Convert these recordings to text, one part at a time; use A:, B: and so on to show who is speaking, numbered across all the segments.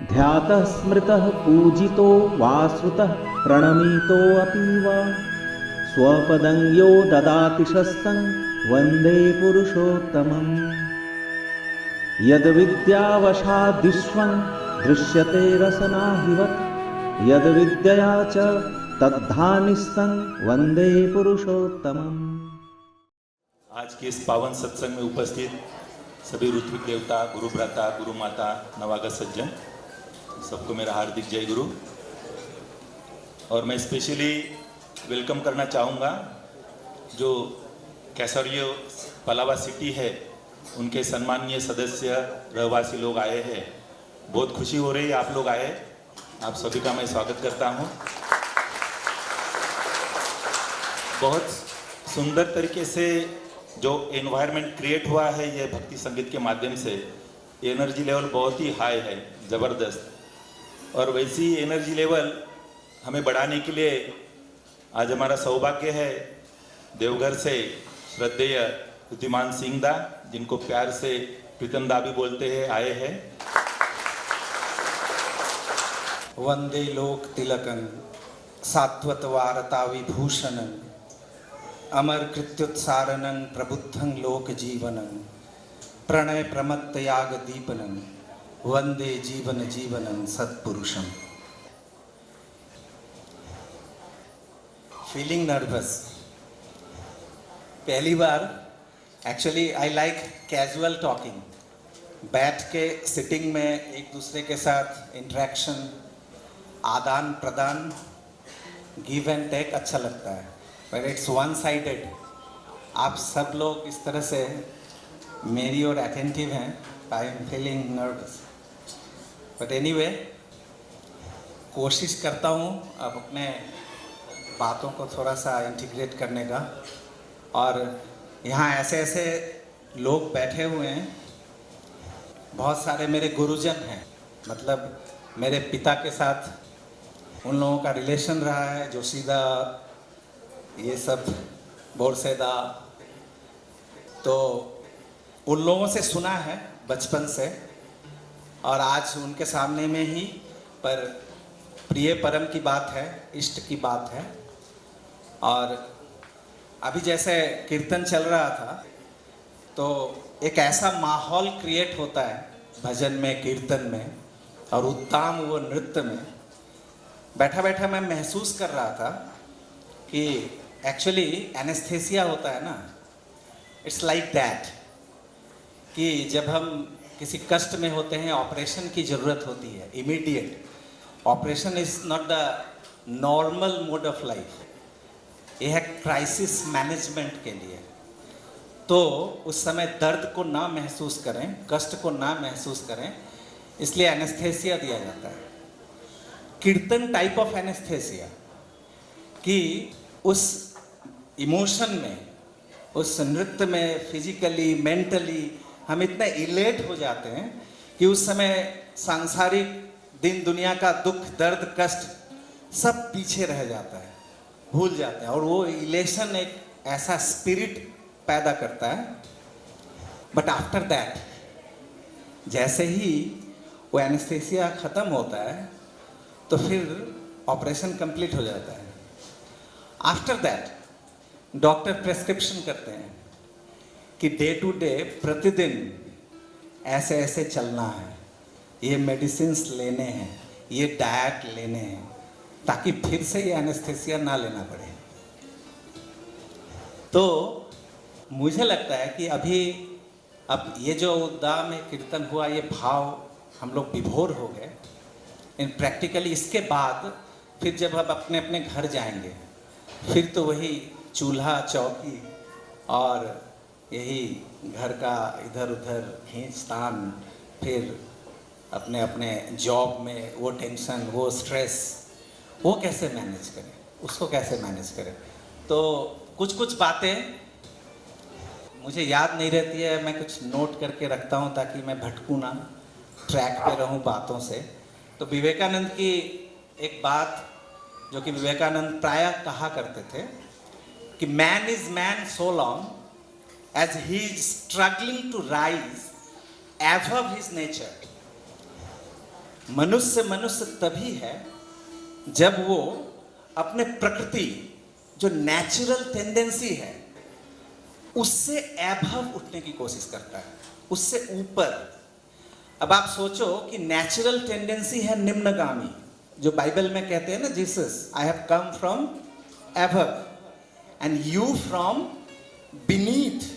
A: ध्यातः स्मृतः पूजितो वाश्रुतः प्रणमितोऽपि वा स्वपदं यो ददाति शस्तं वन्दे पुरुषोत्तमम्। यद्विद्यावशाद्विश्वं दृश्यते रसनाहिवत् यद्विद्यया च तद्धानिस्तं वन्दे पुरुषोत्तमम्।
B: आज के इस पावन सत्संग में उपस्थित सभी ऋत्विक देवता, गुरु भ्राता, गुरु माता, नवागत सज्जन, सबको मेरा हार्दिक जय गुरु। और मैं स्पेशली वेलकम करना चाहूँगा जो कैसरियो पलावा सिटी है, उनके सम्माननीय सदस्य रहवासी लोग आए हैं। बहुत खुशी हो रही है आप लोग आए, आप सभी का मैं स्वागत करता हूँ। बहुत सुंदर तरीके से जो एनवायरनमेंट क्रिएट हुआ है ये भक्ति संगीत के माध्यम से, एनर्जी लेवल बहुत ही हाई है, ज़बरदस्त। और वैसी एनर्जी लेवल हमें बढ़ाने के लिए आज हमारा सौभाग्य है देवघर से श्रद्धेय बुद्धिमान सिंह दा, जिनको प्यार से प्रीतम दा भी बोलते हैं, आए हैं।
C: वंदे लोक तिलकं सात्वत वारता विभूषणं अमर कृत्युत्सारणं प्रबुद्धं लोक जीवनं प्रणय प्रमत्त याग दीपनं वंदे जीवन जीवनं सत्पुरुषम। फीलिंग नर्वस, पहली बार। Actually I like casual talking, बैठ के सिटिंग में एक दूसरे के साथ इंटरेक्शन, आदान प्रदान, गिव एंड टेक अच्छा लगता है। बट इट्स वन साइडेड, आप सब लोग इस तरह से मेरी ओर अटेंटिव हैं, I am feeling nervous. But anyway, कोशिश करता हूँ अब अपने बातों को थोड़ा सा इंटीग्रेट करने का। और यहाँ ऐसे ऐसे लोग बैठे हुए हैं, बहुत सारे मेरे गुरुजन हैं, मतलब मेरे पिता के साथ उन लोगों का रिलेशन रहा है, जोशीदा, ये सब बोरसेदा, तो उन लोगों से सुना है बचपन से। और आज उनके सामने में ही, पर प्रिय परम की बात है, इष्ट की बात है। और अभी जैसे कीर्तन चल रहा था तो एक ऐसा माहौल क्रिएट होता है भजन में, कीर्तन में, और उत्तम वो नृत्य में। बैठा बैठा मैं महसूस कर रहा था कि एक्चुअली एनेस्थेसिया होता है ना, इट्स लाइक दैट, कि जब हम किसी कष्ट में होते हैं, ऑपरेशन की ज़रूरत होती है immediate. Operation is not the normal mode of life, ये है क्राइसिस मैनेजमेंट के लिए। तो उस समय दर्द को ना महसूस करें, कष्ट को ना महसूस करें, इसलिए एनेस्थेसिया दिया जाता है। कीर्तन टाइप ऑफ एनेस्थेसिया, कि उस इमोशन में, उस नृत्य में, फिजिकली, मेंटली हम इतने इलेट हो जाते हैं कि उस समय सांसारिक दिन दुनिया का दुख, दर्द, कष्ट सब पीछे रह जाता है, भूल जाते हैं। और वो इलेशन एक ऐसा स्पिरिट पैदा करता है। बट आफ्टर दैट, जैसे ही वो एनेस्थेसिया ख़त्म होता है तो फिर ऑपरेशन कंप्लीट हो जाता है। आफ्टर दैट डॉक्टर प्रेस्क्रिप्शन करते हैं कि डे टू डे, प्रतिदिन ऐसे ऐसे चलना है, ये मेडिसिन्स लेने हैं, ये डाइट लेने हैं, ताकि फिर से ये एनेस्थेसिया ना लेना पड़े। तो मुझे लगता है कि अभी अब ये जो उद्दा में कीर्तन हुआ, ये भाव हम लोग विभोर हो गए इन प्रैक्टिकली। इसके बाद फिर जब हम अपने अपने घर जाएंगे, फिर तो वही चूल्हा चौकी और यही घर का इधर उधर खींचतान, फिर अपने अपने जॉब में वो टेंशन, वो स्ट्रेस, वो कैसे मैनेज करें, उसको कैसे मैनेज करें। तो कुछ कुछ बातें मुझे याद नहीं रहती है, मैं कुछ नोट करके रखता हूँ ताकि मैं भटकूँ ना, ट्रैक पे रहूँ बातों से। तो विवेकानंद की एक बात, जो कि विवेकानंद प्रायः कहा करते थे, कि man is man so long as he is struggling to rise above his nature. मनुष्य मनुष्य तभी है जब वो अपने प्रकृति जो नेचुरल टेंडेंसी है उससे एभव उठने की कोशिश करता है, उससे ऊपर। अब आप सोचो कि नेचुरल टेंडेंसी है निम्नगामी, जो बाइबल में कहते हैं ना, Jesus I have come from above and you from beneath.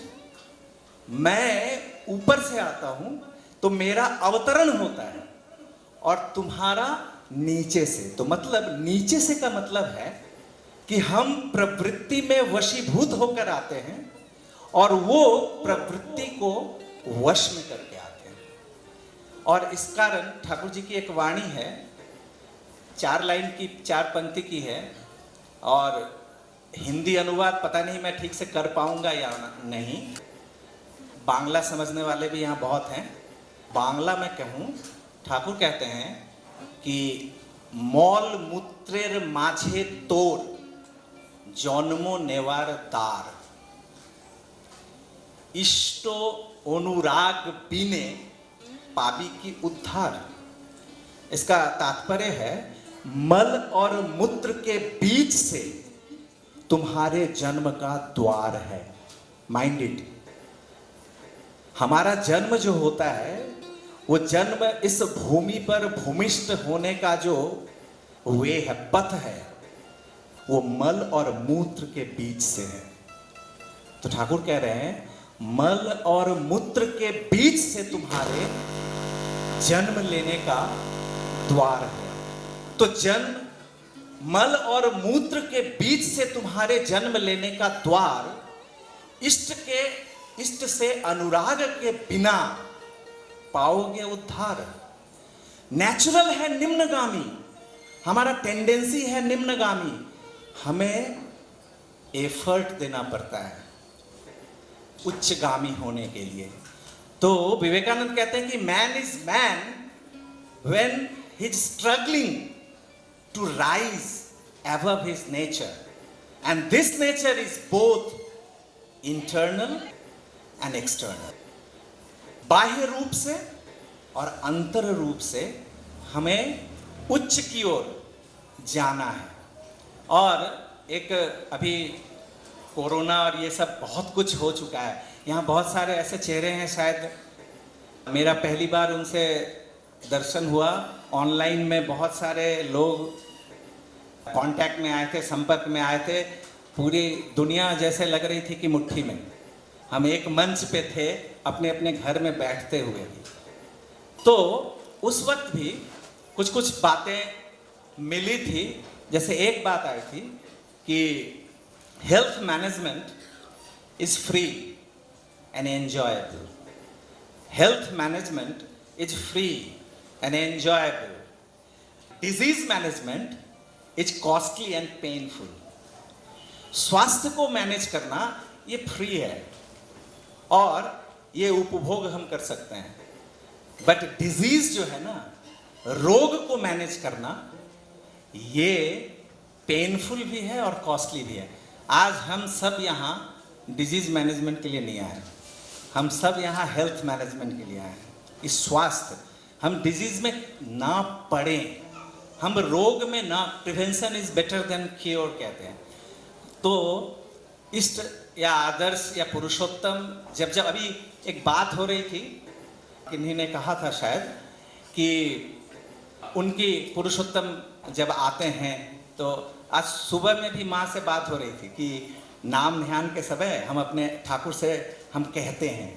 C: मैं ऊपर से आता हूं तो मेरा अवतरण होता है और तुम्हारा नीचे से। तो मतलब नीचे से का मतलब है कि हम प्रवृत्ति में वशीभूत होकर आते हैं और वो प्रवृत्ति को वश में करके आते हैं। और इस कारण ठाकुर जी की एक वाणी है, 4 लाइन की, 4 पंक्ति की है, और हिंदी अनुवाद पता नहीं मैं ठीक से कर पाऊंगा या नहीं, बांग्ला समझने वाले भी यहाँ बहुत हैं। बांग्ला में कहूँ, ठाकुर कहते हैं कि मौल मूत्रेर माझे तोर जन्मो नेवार दार, इष्टो अनुराग बिने पापी की उद्धार। इसका तात्पर्य है मल और मूत्र के बीच से तुम्हारे जन्म का द्वार है। माइंड इट, हमारा जन्म जो होता है वो जन्म इस भूमि पर भूमिष्ठ होने का जो वे है, पथ है, वो मल और मूत्र के बीच से है। तो ठाकुर कह रहे हैं मल और मूत्र के बीच से तुम्हारे जन्म लेने का द्वार है। तो जन्म, मल और मूत्र के बीच से तुम्हारे जन्म लेने का द्वार, इष्ट से अनुराग के बिना पाओगे उद्धार। नेचुरल है निम्नगामी, हमारा टेंडेंसी है निम्नगामी, हमें एफर्ट देना पड़ता है उच्चगामी होने के लिए। तो विवेकानंद कहते हैं कि man is man when he is struggling to rise above his nature, and this nature is both internal and external. बाह्य रूप से और अंतर रूप से हमें उच्च की ओर जाना है। और एक अभी कोरोना और ये सब बहुत कुछ हो चुका है, यहाँ बहुत सारे ऐसे चेहरे हैं, शायद मेरा पहली बार उनसे दर्शन हुआ। ऑनलाइन में बहुत सारे लोग कांटेक्ट में आए थे, संपर्क में आए थे। पूरी दुनिया जैसे लग रही थी कि मुट्ठी में। हम एक मंच पे थे, अपने अपने घर में बैठते हुए भी। तो उस वक्त भी कुछ कुछ बातें मिली थी। जैसे एक बात आई थी कि health management is free and enjoyable. Health management is free and enjoyable. Disease management is costly and painful. स्वास्थ्य को मैनेज करना ये फ्री है और ये उपभोग हम कर सकते हैं, बट डिजीज जो है ना, रोग को मैनेज करना, ये पेनफुल भी है और कॉस्टली भी है। आज हम सब यहाँ डिजीज मैनेजमेंट के लिए नहीं आए, हम सब यहाँ हेल्थ मैनेजमेंट के लिए आए हैं। इस स्वास्थ्य, हम डिजीज में ना पड़े, हम रोग में ना, prevention is better than cure कहते हैं। तो इष्ट या आदर्श या पुरुषोत्तम, जब अभी एक बात हो रही थी, किन्हीं ने कहा था शायद कि उनकी पुरुषोत्तम जब आते हैं, तो आज सुबह में भी माँ से बात हो रही थी कि नाम ध्यान के समय हम अपने ठाकुर से हम कहते हैं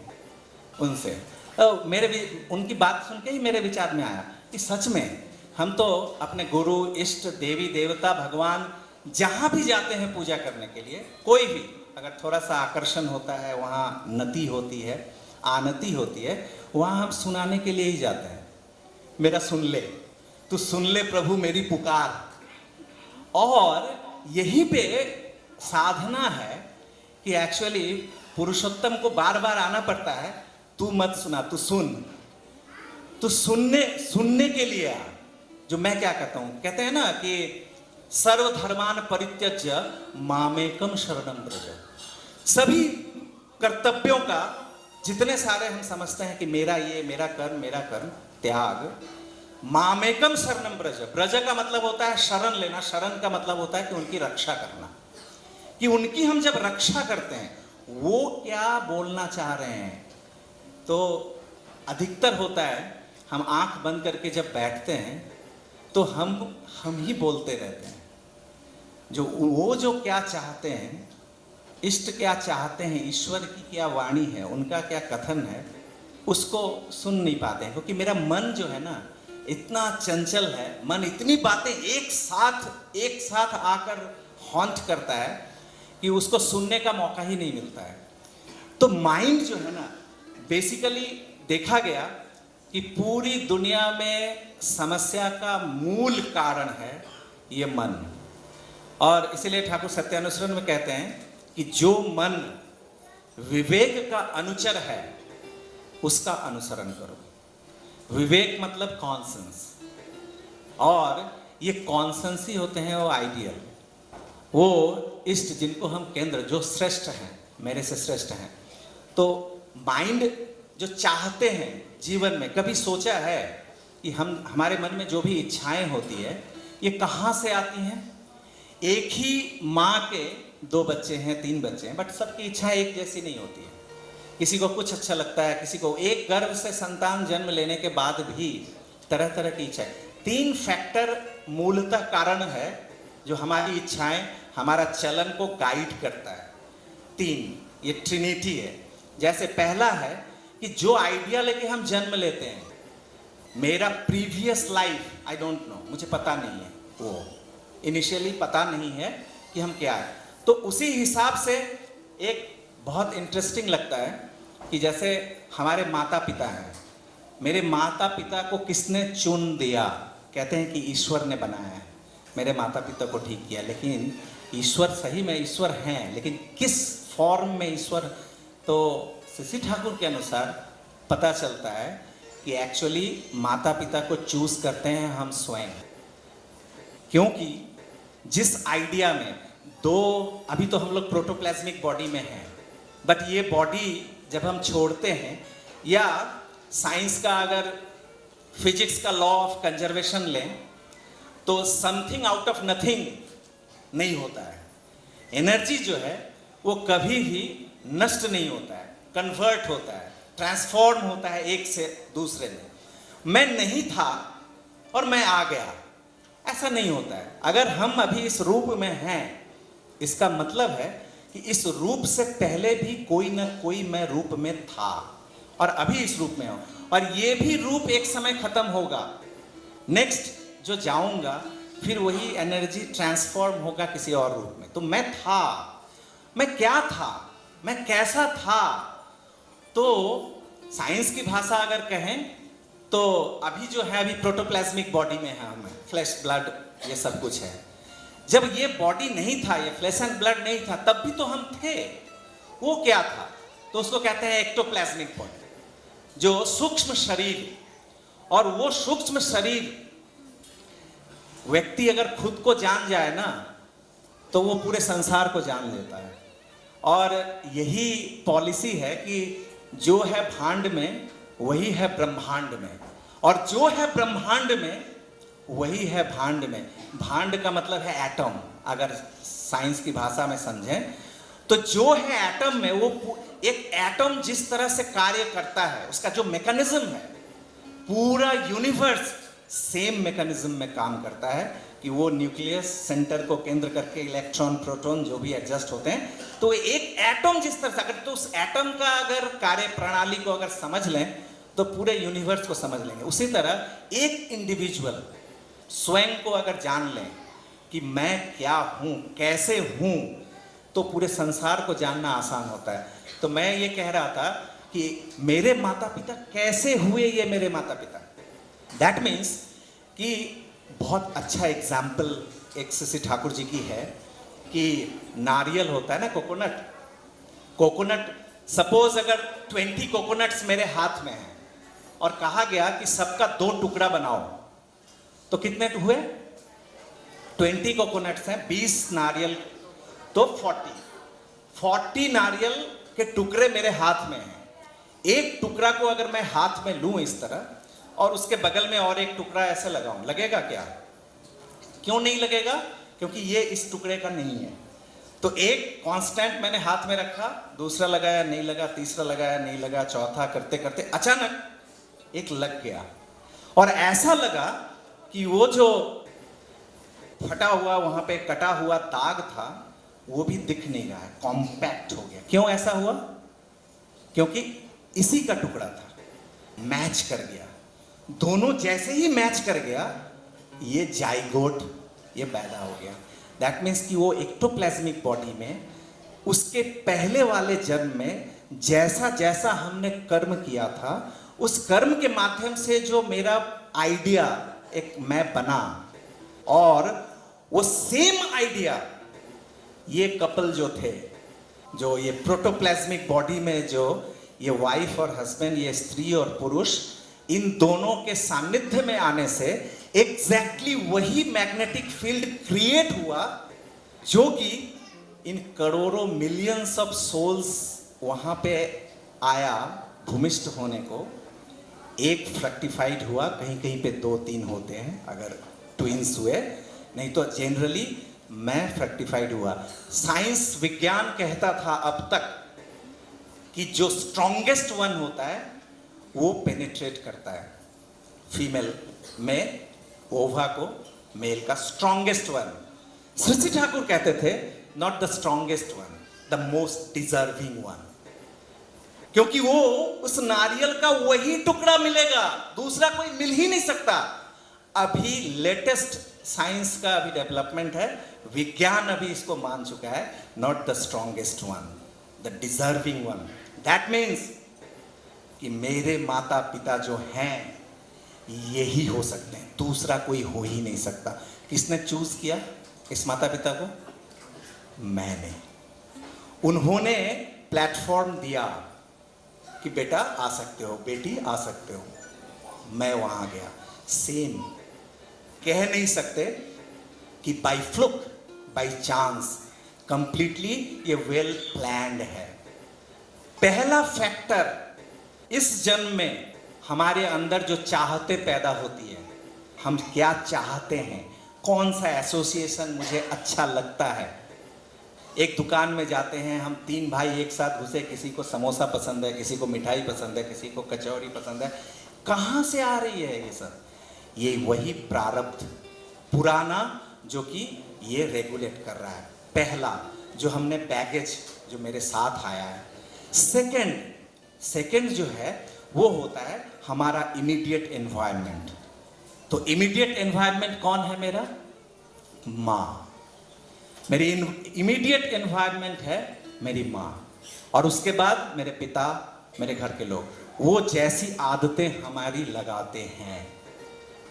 C: उनसे। तो मेरे भी उनकी बात सुन के ही मेरे विचार में आया कि सच में हम तो अपने गुरु, इष्ट, देवी देवता, भगवान जहाँ भी जाते हैं पूजा करने के लिए, कोई भी अगर थोड़ा सा आकर्षण होता है, वहाँ नति होती है, आनति होती है, वहाँ हम सुनाने के लिए ही जाते हैं। मेरा सुन ले, तू सुन ले प्रभु मेरी पुकार। और यहीं पे साधना है कि एक्चुअली पुरुषोत्तम को बार बार आना पड़ता है। तू मत सुना, तू सुन, तू सुनने के लिए आ। जो मैं क्या कहता हूँ, कहते हैं ना कि सर्वधर्मान परित्यज्य मामेकम शरणं व्रज। सभी कर्तव्यों का, जितने सारे हम समझते हैं कि मेरा ये, मेरा कर्म त्याग, मामेकम शरणम ब्रज, ब्रज का मतलब होता है शरण लेना, शरण का मतलब होता है कि उनकी रक्षा करना, कि उनकी हम जब रक्षा करते हैं वो क्या बोलना चाह रहे हैं। तो अधिकतर होता है हम आंख बंद करके जब बैठते हैं तो हम ही बोलते रहते हैं, जो क्या चाहते हैं, इष्ट क्या चाहते हैं, ईश्वर की क्या वाणी है, उनका क्या कथन है, उसको सुन नहीं पाते हैं। क्योंकि मेरा मन जो है ना इतना चंचल है, मन इतनी बातें एक साथ आकर हॉन्ट करता है कि उसको सुनने का मौका ही नहीं मिलता है। तो माइंड जो है ना, बेसिकली देखा गया कि पूरी दुनिया में समस्या का मूल कारण है ये मन। और इसीलिए ठाकुर सत्यानुसरण में कहते हैं कि जो मन विवेक का अनुचर है उसका अनुसरण करो। विवेक मतलब कॉन्सेंस, और ये कॉन्सेंस ही होते हैं वो आइडियल, वो इष्ट जिनको हम केंद्र, जो श्रेष्ठ हैं, मेरे से श्रेष्ठ हैं। तो माइंड जो चाहते हैं जीवन में, कभी सोचा है कि हमारे मन में जो भी इच्छाएं होती है ये कहाँ से आती हैं? एक ही माँ के 2 बच्चे हैं, 3 बच्चे हैं, बट सबकी इच्छा एक जैसी नहीं होती है। किसी को कुछ अच्छा लगता है, किसी को एक गर्भ से संतान जन्म लेने के बाद भी तरह तरह की इच्छाएं। 3 फैक्टर मूलतः कारण है जो हमारी इच्छाएं, हमारा चलन को गाइड करता है। 3, ये ट्रिनिटी है। जैसे पहला है कि जो आइडिया लेके हम जन्म लेते हैं, मेरा previous life I don't know, मुझे पता नहीं है, वो इनिशियली पता नहीं है कि हम क्या है। तो उसी हिसाब से एक बहुत इंटरेस्टिंग लगता है कि जैसे हमारे माता पिता हैं, मेरे माता पिता को किसने चुन दिया? कहते हैं कि ईश्वर ने बनाया है मेरे माता पिता को, ठीक किया। लेकिन ईश्वर, सही में ईश्वर हैं, लेकिन किस फॉर्म में ईश्वर? तो शशि ठाकुर के अनुसार पता चलता है कि एक्चुअली माता पिता को चूज करते हैं हम स्वयं। क्योंकि जिस आइडिया में अभी तो हम लोग प्रोटोप्लाज्मिक बॉडी में हैं, बट ये बॉडी जब हम छोड़ते हैं, या साइंस का अगर फिजिक्स का लॉ ऑफ कंजर्वेशन लें तो समथिंग आउट ऑफ नथिंग नहीं होता है। एनर्जी जो है वो कभी भी नष्ट नहीं होता है, कन्वर्ट होता है, ट्रांसफॉर्म होता है एक से दूसरे में। मैं नहीं था और मैं आ गया, ऐसा नहीं होता है। अगर हम अभी इस रूप में हैं, इसका मतलब है कि इस रूप से पहले भी कोई ना कोई मैं रूप में था और अभी इस रूप में हूं, और ये भी रूप एक समय खत्म होगा। नेक्स्ट जो जाऊंगा फिर वही एनर्जी ट्रांसफॉर्म होगा किसी और रूप में। तो मैं था, मैं क्या था, मैं कैसा था? तो साइंस की भाषा अगर कहें तो अभी जो है, अभी प्रोटोप्लाज्मिक बॉडी में है, हमें फ्लैश ब्लड ये सब कुछ है। जब ये बॉडी नहीं था, ये फ्लैश एंड ब्लड नहीं था, तब भी तो हम थे। वो क्या था? तो उसको कहते हैं एक्टोप्लाज्मिक बॉडी, जो सूक्ष्म शरीर। और वो सूक्ष्म शरीर व्यक्ति अगर खुद को जान जाए ना, तो वो पूरे संसार को जान लेता है। और यही पॉलिसी है कि जो है भांड में वही है ब्रह्मांड में, और जो है ब्रह्मांड में वही है भांड में। भांड का मतलब है एटम, अगर साइंस की भाषा में समझें तो जो है एटम में, वो एक एटम जिस तरह से कार्य करता है, उसका जो मैकेनिज्म है, पूरा यूनिवर्स सेम मैकेनिज्म में काम करता है कि वो न्यूक्लियस सेंटर को केंद्र करके इलेक्ट्रॉन प्रोटॉन जो भी एडजस्ट होते हैं। तो एक एटम जिस तरह से, अगर तो उस एटम का अगर कार्य प्रणाली को अगर समझ लें तो पूरे यूनिवर्स को समझ लेंगे। उसी तरह एक इंडिविजुअल स्वयं को अगर जान लें कि मैं क्या हूं, कैसे हूं, तो पूरे संसार को जानना आसान होता है। तो मैं ये कह रहा था कि मेरे माता पिता कैसे हुए, ये मेरे माता पिता, दैट मीन्स कि बहुत अच्छा एग्जाम्पल एक शशि ठाकुर जी की है कि नारियल होता है ना, कोकोनट, सपोज अगर 20 कोकोनट्स मेरे हाथ में हैं और कहा गया कि सबका 2 टुकड़ा बनाओ, तो कितने हुए? 20 कोकोनट्स हैं, 20 नारियल, तो 40 नारियल के टुकड़े मेरे हाथ में हैं। एक टुकड़ा को अगर मैं हाथ में लूं इस तरह, और उसके बगल में और एक टुकड़ा ऐसे लगाऊं, लगेगा क्या? क्यों नहीं लगेगा? क्योंकि ये इस टुकड़े का नहीं है। तो एक कांस्टेंट मैंने हाथ में रखा, दूसरा लगाया नहीं लगा, तीसरा लगाया नहीं लगा, चौथा करते करते अचानक एक लग गया। और ऐसा लगा कि वो जो फटा हुआ वहां पे कटा हुआ दाग था वो भी दिख नहीं रहा है, कॉम्पैक्ट हो गया। क्यों ऐसा हुआ? क्योंकि इसी का टुकड़ा था, मैच कर गया। दोनों जैसे ही मैच कर गया, ये जाइगोट ये पैदा हो गया। दैट मीन्स कि वो एक्टोप्लाज्मिक बॉडी में उसके पहले वाले जन्म में जैसा जैसा हमने कर्म किया था, उस कर्म के माध्यम से जो मेरा आइडिया एक मैं बना, और वो सेम आइडिया ये कपल जो थे, जो ये प्रोटोप्लाज्मिक बॉडी में जो ये वाइफ और हस्बैंड, ये स्त्री और पुरुष, इन दोनों के सानिध्य में आने से एग्जैक्टली वही मैग्नेटिक फील्ड क्रिएट हुआ जो कि इन करोड़ों मिलियंस ऑफ सोल्स वहां पे आया भूमिष्ठ होने को। एक फ्रक्टिफाइड हुआ, कहीं कहीं पे 2-3 होते हैं अगर ट्विंस हुए, नहीं तो जनरली मैं फ्रक्टिफाइड हुआ। साइंस विज्ञान कहता था अब तक कि जो स्ट्रॉन्गेस्ट वन होता है वो पेनिट्रेट करता है फीमेल में ओवा को, मेल का स्ट्रॉन्गेस्ट वन। सृष्टि ठाकुर कहते थे not the strongest one, the most deserving one, क्योंकि वो उस नारियल का वही टुकड़ा मिलेगा, दूसरा कोई मिल ही नहीं सकता। अभी लेटेस्ट साइंस का अभी डेवलपमेंट है, विज्ञान अभी इसको मान चुका है, not the strongest one, the deserving one. That means कि मेरे माता पिता जो हैं यही हो सकते हैं, दूसरा कोई हो ही नहीं सकता। किसने चूज किया इस माता पिता को? मैंने। उन्होंने प्लेटफॉर्म दिया कि बेटा आ सकते हो, बेटी आ सकते हो, मैं वहां गया। सेम कह नहीं सकते कि by fluke, by chance, completely ये वेल प्लान्ड है। पहला फैक्टर, इस जन्म में हमारे अंदर जो चाहते पैदा होती है, हम क्या चाहते हैं, कौन सा एसोसिएशन मुझे अच्छा लगता है। एक दुकान में जाते हैं हम 3 भाई एक साथ घुसे, किसी को समोसा पसंद है, किसी को मिठाई पसंद है, किसी को कचौरी पसंद है। कहाँ से आ रही है ये सब? ये वही प्रारब्ध पुराना जो कि ये रेगुलेट कर रहा है। पहला जो हमने बैगेज जो मेरे साथ आया है। सेकंड जो है वो होता है हमारा इमीडिएट एनवायरनमेंट। तो इमीडिएट एनवायरनमेंट कौन है? मेरा माँ। मेरी इमीडिएट एनवायरनमेंट है मेरी माँ, और उसके बाद मेरे पिता, मेरे घर के लोग, वो जैसी आदतें हमारी लगाते हैं।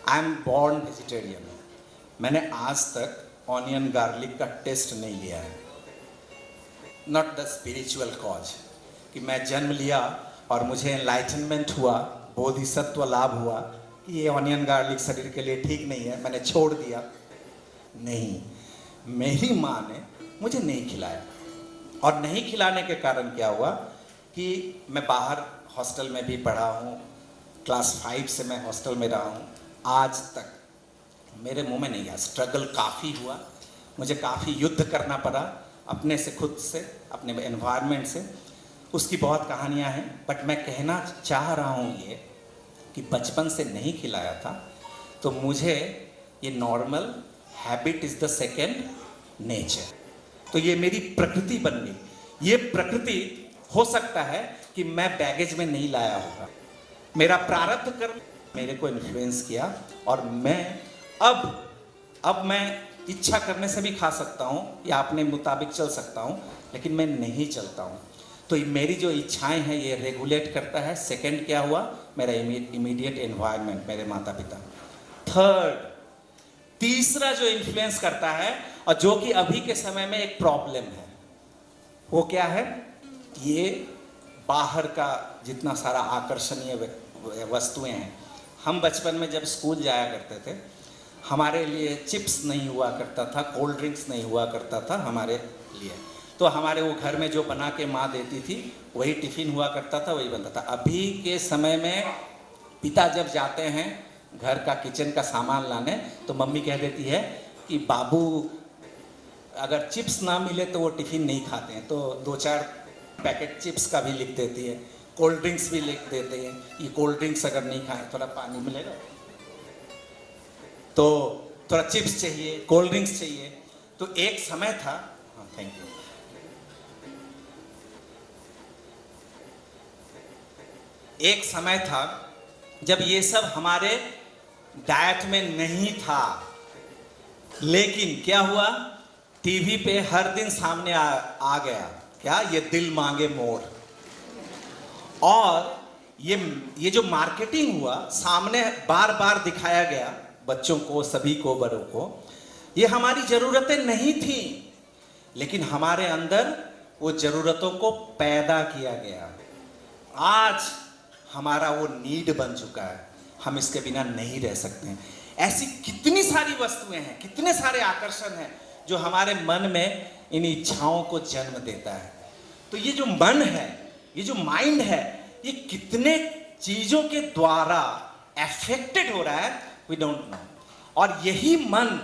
C: आई एम बॉर्न वेजिटेरियन, मैंने आज तक ऑनियन गार्लिक का टेस्ट नहीं लिया है। नॉट द स्पिरिचुअल कॉज कि मैं जन्म लिया और मुझे एनलाइटनमेंट हुआ, बोधिसत्व लाभ हुआ कि ये ऑनियन गार्लिक शरीर के लिए ठीक नहीं है, मैंने छोड़ दिया। नहीं, मेरी माँ ने मुझे नहीं खिलाया, और नहीं खिलाने के कारण क्या हुआ कि मैं बाहर हॉस्टल में भी पढ़ा हूँ, क्लास 5 से मैं हॉस्टल में रहा हूँ, आज तक मेरे मुंह में नहीं गया। स्ट्रगल काफ़ी हुआ, मुझे काफ़ी युद्ध करना पड़ा अपने से, खुद से, अपने एनवायरनमेंट से। उसकी बहुत कहानियाँ हैं, बट मैं कहना चाह रहा हूँ ये कि बचपन से नहीं खिलाया था तो मुझे ये normal habit is the second nature. तो ये मेरी प्रकृति बन गई। ये प्रकृति हो सकता है कि मैं बैगेज में नहीं लाया होगा, मेरा प्रारब्ध कर्म मेरे को इन्फ्लुएंस किया, और मैं अब मैं इच्छा करने से भी खा सकता हूँ या अपने मुताबिक चल सकता हूँ, लेकिन मैं नहीं चलता हूँ। तो मेरी जो इच्छाएं हैं ये रेगुलेट करता है। सेकंड क्या हुआ? मेरा इमीडिएट एनवायरनमेंट, मेरे माता पिता। थर्ड, तीसरा जो इन्फ्लुएंस करता है और जो कि अभी के समय में एक प्रॉब्लम है, वो क्या है? ये बाहर का जितना सारा आकर्षणीय वस्तुएं हैं। हम बचपन में जब स्कूल जाया करते थे, हमारे लिए चिप्स नहीं हुआ करता था, कोल्ड ड्रिंक्स नहीं हुआ करता था हमारे लिए, तो हमारे वो घर में जो बना के माँ देती थी वही टिफ़िन हुआ करता था, वही बनता था। अभी के समय में पिता जब जाते हैं घर का किचन का सामान लाने तो मम्मी कह देती है कि बाबू अगर चिप्स ना मिले तो वो टिफिन नहीं खाते हैं, तो 2-4 पैकेट चिप्स का भी लिख देती है, कोल्ड ड्रिंक्स भी लिख देते हैं, ये कोल्ड ड्रिंक्स अगर नहीं खाए थोड़ा पानी मिलेगा, तो थोड़ा चिप्स चाहिए, कोल्ड ड्रिंक्स चाहिए। तो एक समय था, हाँ थैंक यू, एक समय था जब ये सब हमारे डाइट में नहीं था, लेकिन क्या हुआ, टीवी पे हर दिन सामने आ गया क्या, ये दिल मांगे मोर, और ये जो मार्केटिंग हुआ सामने बार बार दिखाया गया बच्चों को, सभी को, बड़ों को, ये हमारी जरूरतें नहीं थी, लेकिन हमारे अंदर वो जरूरतों को पैदा किया गया। आज हमारा वो नीड बन चुका है, हम इसके बिना नहीं रह सकते हैं। ऐसी कितनी सारी वस्तुएं हैं, कितने सारे आकर्षण हैं जो हमारे मन में इन इच्छाओं को जन्म देता है। तो ये जो मन है, ये जो माइंड है, ये कितने चीजों के द्वारा अफेक्टेड हो रहा है, वी डोंट नो। और यही मन,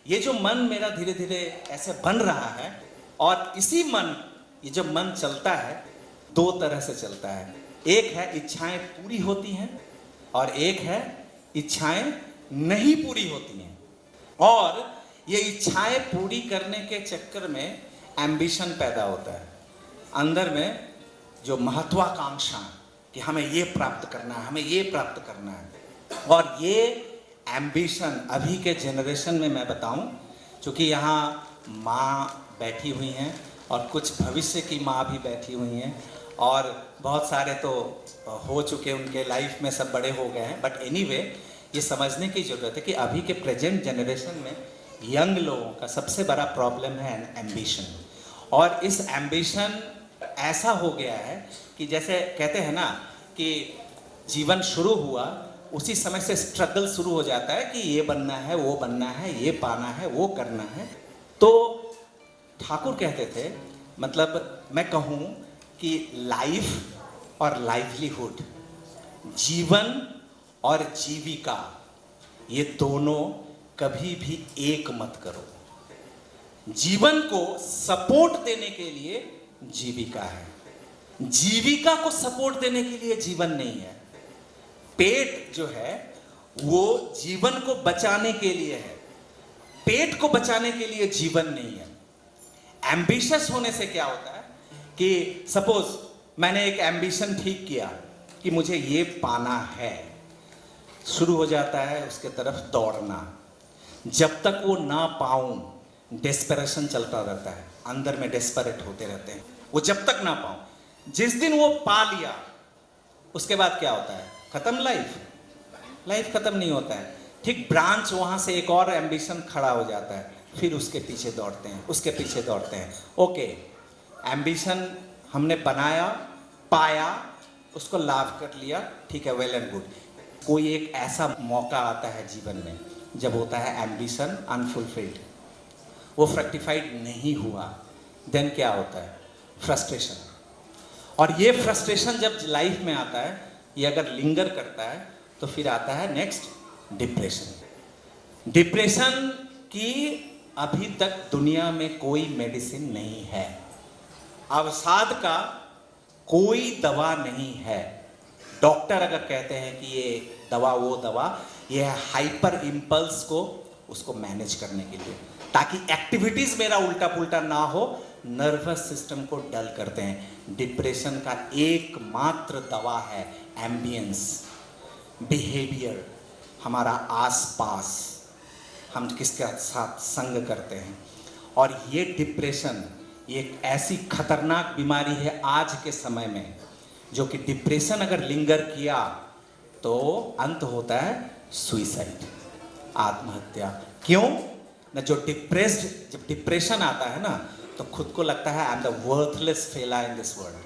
C: ये जो मन मेरा धीरे धीरे ऐसे बन रहा है, और इसी मन, ये जो मन चलता है 2 तरह से चलता है। एक है इच्छाएं पूरी होती हैं, और एक है इच्छाएं नहीं पूरी होती हैं। और ये इच्छाएं पूरी करने के चक्कर में एम्बिशन पैदा होता है, अंदर में जो महत्वाकांक्षा कि हमें ये प्राप्त करना है, हमें ये प्राप्त करना है। और ये एम्बिशन अभी के जनरेशन में मैं बताऊं, क्योंकि यहाँ माँ बैठी हुई हैं और कुछ भविष्य की माँ भी बैठी हुई हैं, और बहुत सारे तो हो चुके, उनके लाइफ में सब बड़े हो गए हैं, बट एनीवे ये समझने की ज़रूरत है कि अभी के प्रेजेंट जनरेशन में यंग लोगों का सबसे बड़ा प्रॉब्लम है एम्बिशन। और इस एम्बिशन ऐसा हो गया है कि जैसे कहते हैं ना कि जीवन शुरू हुआ उसी समय से स्ट्रगल शुरू हो जाता है कि ये बनना है, वो बनना है, ये पाना है, वो करना है। तो ठाकुर कहते थे, मतलब मैं कहूँ कि लाइफ और लाइवलीहुड, जीवन और जीविका, ये दोनों कभी भी एक मत करो। जीवन को सपोर्ट देने के लिए जीविका है, जीविका को सपोर्ट देने के लिए जीवन नहीं है। पेट जो है वो जीवन को बचाने के लिए है, पेट को बचाने के लिए जीवन नहीं है। एम्बिशियस होने से क्या होता है कि सपोज मैंने एक एम्बिशन ठीक किया कि मुझे ये पाना है, शुरू हो जाता है उसके तरफ दौड़ना। जब तक वो ना पाऊं, डेस्परेशन चलता रहता है, अंदर में डेस्परेट होते रहते हैं, वो जब तक ना पाऊं। जिस दिन वो पा लिया उसके बाद क्या होता है, खत्म लाइफ, लाइफ खत्म नहीं होता है। ठीक ब्रांच वहां से एक और एम्बिशन खड़ा हो जाता है, फिर उसके पीछे दौड़ते हैं, उसके पीछे दौड़ते हैं। ओके, एम्बिशन हमने बनाया, पाया, उसको लाभ कर लिया, ठीक है, वेल एंड गुड। कोई एक ऐसा मौका आता है जीवन में जब होता है एम्बिशन अनफुलफिल्ड, वो फ्रक्टिफाइड नहीं हुआ, देन क्या होता है, फ्रस्ट्रेशन। और ये फ्रस्ट्रेशन जब लाइफ में आता है, ये अगर लिंगर करता है तो फिर आता है नेक्स्ट डिप्रेशन। डिप्रेशन की अभी तक दुनिया में कोई मेडिसिन नहीं है, अवसाद का कोई दवा नहीं है। डॉक्टर अगर कहते हैं कि ये दवा, वो दवा, ये है हाइपर इम्पल्स को उसको मैनेज करने के लिए, ताकि एक्टिविटीज मेरा उल्टा पुल्टा ना हो, नर्वस सिस्टम को डल करते हैं। डिप्रेशन का एकमात्र दवा है एम्बियंस, बिहेवियर, हमारा आसपास हम किसके साथ संग करते हैं। और ये डिप्रेशन ये एक ऐसी खतरनाक बीमारी है आज के समय में, जो कि डिप्रेशन अगर लिंगर किया तो अंत होता है सुइसाइड, आत्महत्या। क्यों ना, जो डिप्रेस्ड, जब डिप्रेशन आता है ना तो खुद को लगता है आई एम द वर्थलेस फेला इन दिस वर्ल्ड,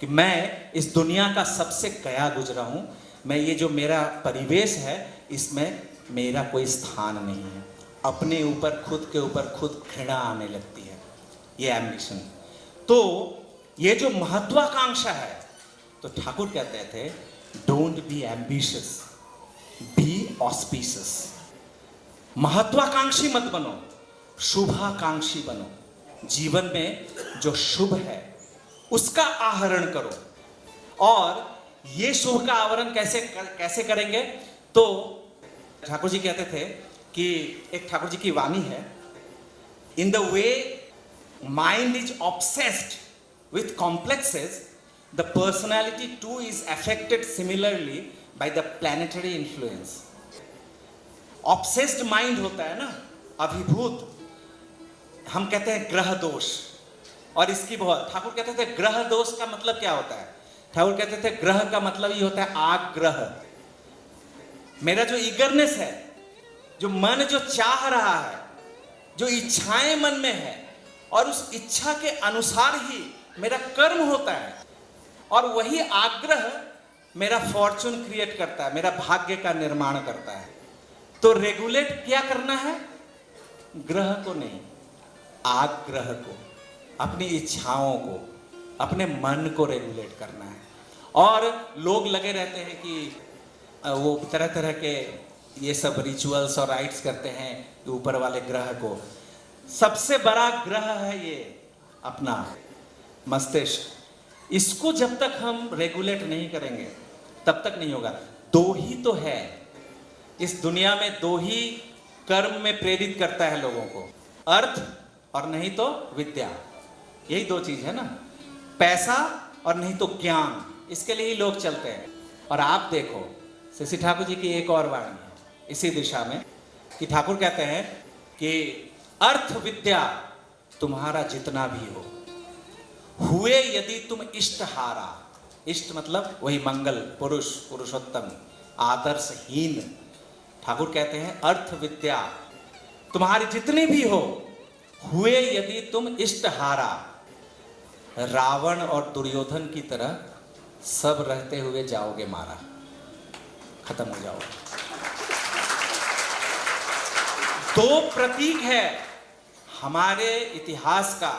C: कि मैं इस दुनिया का सबसे गया गुजरा हूँ, मैं ये जो मेरा परिवेश है इसमें मेरा कोई स्थान नहीं है। अपने ऊपर, खुद के ऊपर खुद घृणा आने लगती है, ये एम्बिशन। तो ये जो महत्वाकांक्षा है, तो ठाकुर कहते थे don't be ambitious, B auspicious. महत्वाकांक्षी मत बनो, शुभाकांक्षी बनो। जीवन में जो शुभ है उसका आहरण करो। और ये शुभ का आवरण कैसे करेंगे? तो ठाकुर जी कहते थे कि एक ठाकुर जी की वाणी है, in the way mind is obsessed with complexes, the personality too is affected similarly by the planetary influence. Obsessed mind होता है ना, अभिभूत, हम कहते हैं ग्रह दोष। और इसकी बहुत ठाकुर कहते थे ग्रह दोष का मतलब क्या होता है? ठाकुर कहते थे ग्रह का मतलब ये होता है आग्रह। मेरा जो ईगरनेस है, जो मन जो चाह रहा है, जो इच्छाएं मन में है, और उस इच्छा के अनुसार ही मेरा कर्म होता है, और वही आग्रह मेरा फॉर्चून क्रिएट करता है, मेरा भाग्य का निर्माण करता है। तो रेगुलेट क्या करना है? ग्रह को नहीं, आग्रह को, अपनी इच्छाओं को, अपने मन को रेगुलेट करना है। और लोग लगे रहते हैं कि वो तरह तरह के ये सब रिचुअल्स और राइट्स करते हैं ऊपर वाले ग्रह को। सबसे बड़ा ग्रह है ये अपना मस्तिष्क। इसको जब तक हम रेगुलेट नहीं करेंगे तब तक नहीं होगा। दो ही तो है इस दुनिया में, दो ही कर्म में प्रेरित करता है लोगों को, अर्थ और नहीं तो विद्या। यही दो चीज है ना, पैसा और नहीं तो ज्ञान। इसके लिए ही लोग चलते हैं। और आप देखो शशि ठाकुर जी की एक और वाणी है इसी दिशा में कि ठाकुर कहते हैं कि अर्थ विद्या तुम्हारा जितना भी हो, हुए यदि तुम इष्टहारा, इष्ट मतलब वही मंगल, पुरुष, पुरुषोत्तम, आदर्शहीन। ठाकुर कहते हैं अर्थ विद्या तुम्हारी जितनी भी हो, हुए यदि तुम इष्टहारा, रावण और दुर्योधन की तरह सब रहते हुए जाओगे मारा, खत्म हो जाओगे। दो प्रतीक है हमारे इतिहास का,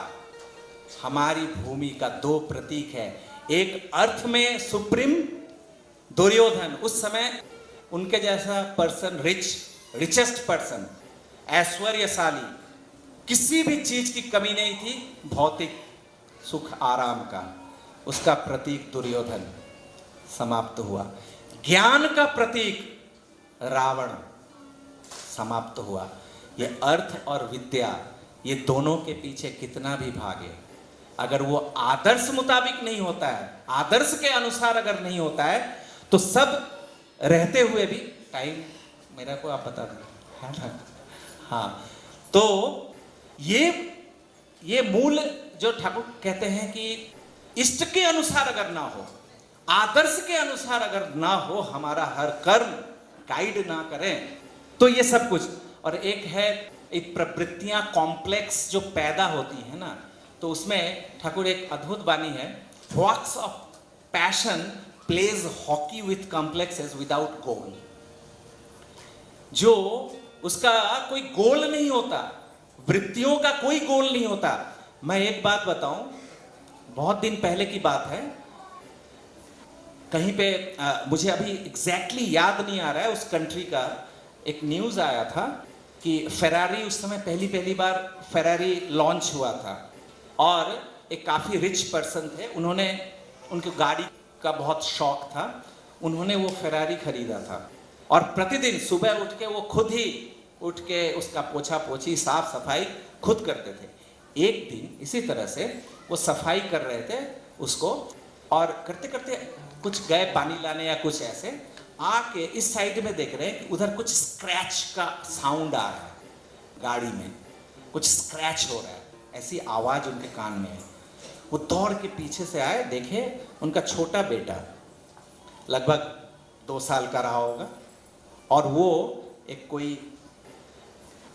C: हमारी भूमि का, दो प्रतीक है। एक अर्थ में सुप्रीम दुर्योधन, उस समय उनके जैसा पर्सन, रिचेस्ट पर्सन, ऐश्वर्यशाली, किसी भी चीज की कमी नहीं थी, भौतिक सुख आराम का, उसका प्रतीक दुर्योधन समाप्त हुआ। ज्ञान का प्रतीक रावण समाप्त हुआ। ये अर्थ और विद्या, ये दोनों के पीछे कितना भी भागे, अगर वो आदर्श मुताबिक नहीं होता है, आदर्श के अनुसार अगर नहीं होता है, तो सब रहते हुए भी, टाइम मेरा को आप बता दें, है ना? हाँ, तो ये मूल जो ठाकुर कहते हैं कि इष्ट के अनुसार अगर ना हो, आदर्श के अनुसार अगर ना हो, हमारा हर कर्म गाइड ना करें, तो ये सब कुछ। और एक है एक प्रवृत्तियां कॉम्प्लेक्स जो पैदा होती है ना, तो उसमें ठाकुर एक अद्भुत वाणी है, vox of passion plays hockey with complexes without goal. जो उसका कोई गोल नहीं होता, वृत्तियों का कोई गोल नहीं होता। मैं एक बात बताऊं, बहुत दिन पहले की बात है, कहीं पे मुझे अभी एग्जैक्टली याद नहीं आ रहा है उस कंट्री का, एक न्यूज़ आया था कि फेरारी, उस समय पहली बार फेरारी लॉन्च हुआ था, और एक काफ़ी रिच पर्सन थे, उन्होंने, उनको गाड़ी का बहुत शौक था, उन्होंने वो फेरारी खरीदा था, और प्रतिदिन सुबह उठ के वो खुद ही उठ के उसका पोछा पोछी साफ सफाई खुद करते थे। एक दिन इसी तरह से वो सफाई कर रहे थे उसको, और करते करते कुछ गए पानी लाने या कुछ ऐसे, आके इस साइड में देख रहे हैं कि उधर कुछ स्क्रैच का साउंड आ रहा है, गाड़ी में कुछ स्क्रैच हो रहा है, ऐसी आवाज़ उनके कान में है। वो दौड़ के पीछे से आए, देखे उनका छोटा बेटा लगभग 2 साल का रहा होगा, और वो एक कोई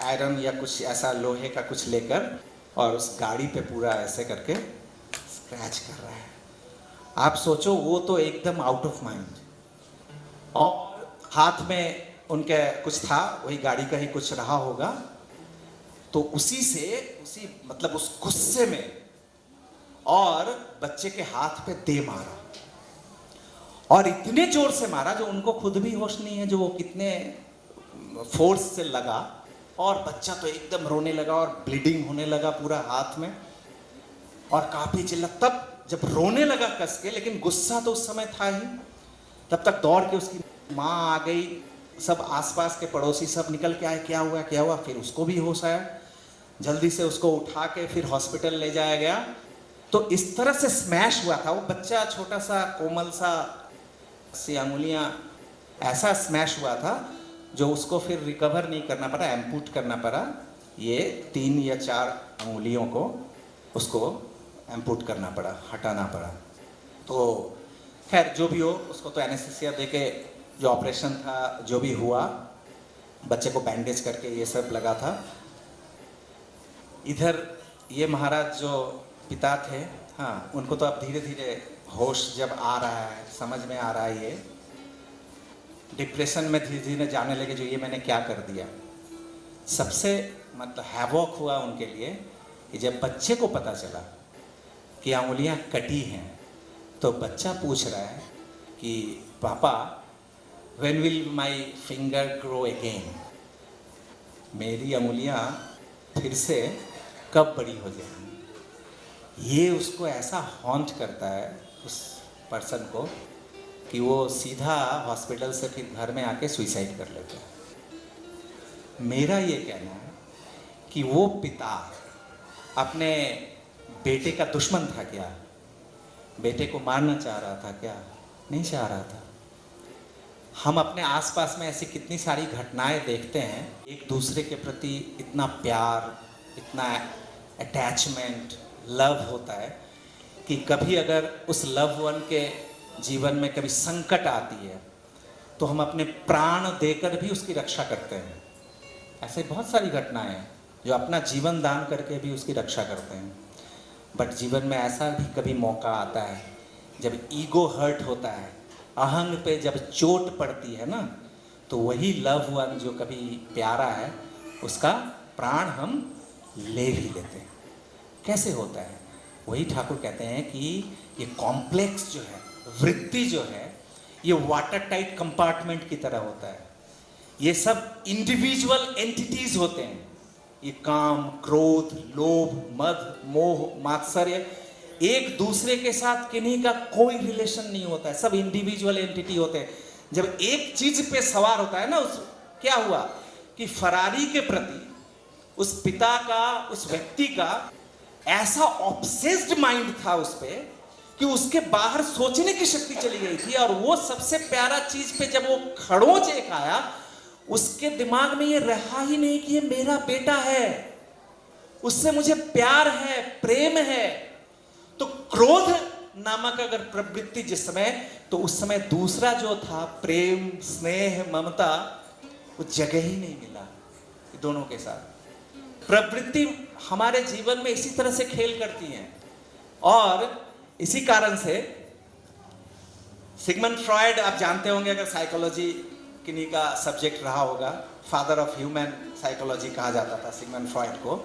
C: आयरन या कुछ ऐसा लोहे का कुछ लेकर और उस गाड़ी पे पूरा ऐसे करके स्क्रैच कर रहा है। आप सोचो, वो तो एकदम आउट ऑफ माइंड, और हाथ में उनके कुछ था, वही गाड़ी का ही कुछ रहा होगा, तो उसी मतलब उस गुस्से में और बच्चे के हाथ पे दे मारा, और इतने जोर से मारा जो उनको खुद भी होश नहीं है जो वो कितने फोर्स से लगा, और बच्चा तो एकदम रोने लगा और ब्लीडिंग होने लगा पूरा हाथ में, और काफी चिल्ला। तब जब रोने लगा कस के, लेकिन गुस्सा तो उस समय था ही, तब तक दौड़ के उसकी माँ आ गई, सब आसपास के पड़ोसी सब निकल के आए, क्या हुआ क्या हुआ। फिर उसको भी होश आया, जल्दी से उसको उठा के फिर हॉस्पिटल ले जाया गया। तो इस तरह से स्मैश हुआ था वो बच्चा, छोटा सा कोमल सा, सी अंगुलियां, ऐसा स्मैश हुआ था जो उसको फिर रिकवर नहीं करना पड़ा, एम्पूट करना पड़ा। ये 3 या 4 अंगुलियों को उसको एम्पूट करना पड़ा, हटाना पड़ा। तो खैर जो भी हो, उसको तो एनेस्थीसिया देके जो ऑपरेशन था, जो भी हुआ, बच्चे को बैंडेज करके ये सब लगा था। इधर ये महाराज जो पिता थे, हाँ, उनको तो अब धीरे धीरे होश जब आ रहा है, समझ में आ रहा है, ये डिप्रेशन में धीरे धीरे जाने लगे, जो ये मैंने क्या कर दिया। सबसे मतलब हैवॉक हुआ उनके लिए कि जब बच्चे को पता चला कि अंगुलियां कटी हैं, तो बच्चा पूछ रहा है कि पापा, when will my finger grow again? मेरी अंगुलियां फिर से कब बड़ी हो जाएंगी। ये उसको ऐसा हॉन्ट करता है उस पर्सन को कि वो सीधा हॉस्पिटल से फिर घर में आके सुइसाइड कर लेते हैं। मेरा ये कहना है कि वो पिता अपने बेटे का दुश्मन था क्या? बेटे को मारना चाह रहा था क्या? नहीं चाह रहा था। हम अपने आसपास में ऐसी कितनी सारी घटनाएं देखते हैं, एक दूसरे के प्रति इतना प्यार, इतना अटैचमेंट, लव होता है कि कभी अगर उस लव वन के जीवन में कभी संकट आती है तो हम अपने प्राण देकर भी उसकी रक्षा करते हैं। ऐसे बहुत सारी घटनाएं हैं जो अपना जीवन दान करके भी उसकी रक्षा करते हैं। बट जीवन में ऐसा भी कभी मौका आता है जब ईगो हर्ट होता है, अहंग पे जब चोट पड़ती है ना, तो वही लव वन जो कभी प्यारा है उसका प्राण हम ले भी लेते हैं। कैसे होता है? वही ठाकुर कहते हैं कि ये कॉम्प्लेक्स जो है, वृत्ति जो है, ये वाटर टाइट कंपार्टमेंट की तरह होता है। ये सब इंडिविजुअल एंटिटीज होते हैं। ये काम, क्रोध, लोभ, मद, मोह, मात्सर्य, एक दूसरे के साथ किन्हीं का कोई रिलेशन नहीं होता है, सब इंडिविजुअल एंटिटी होते हैं। जब एक चीज पे सवार होता है ना, उस क्या हुआ कि फरारी के प्रति उस पिता का, उस व्यक्ति का ऐसा ऑब्सेस्ड माइंड था उस पे कि उसके बाहर सोचने की शक्ति चली गई थी। और वो सबसे प्यारा चीज पे जब वो खड़ोंच एक आया, उसके दिमाग में ये रहा ही नहीं कि ये मेरा बेटा है, उससे मुझे प्यार है, प्रेम है। तो क्रोध नामक अगर प्रवृत्ति जिस समय, तो उस समय दूसरा जो था प्रेम, स्नेह, ममता, वो जगह ही नहीं मिला दोनों के साथ। प्रवृत्ति हमारे जीवन में इसी तरह से खेल करती हैं। और इसी कारण से सिगमंड फ्रॉयड, आप जानते होंगे, अगर साइकोलॉजी किन्हीं का सब्जेक्ट रहा होगा, फादर ऑफ ह्यूमन साइकोलॉजी कहा जाता था सिगमंड फ्रॉयड को।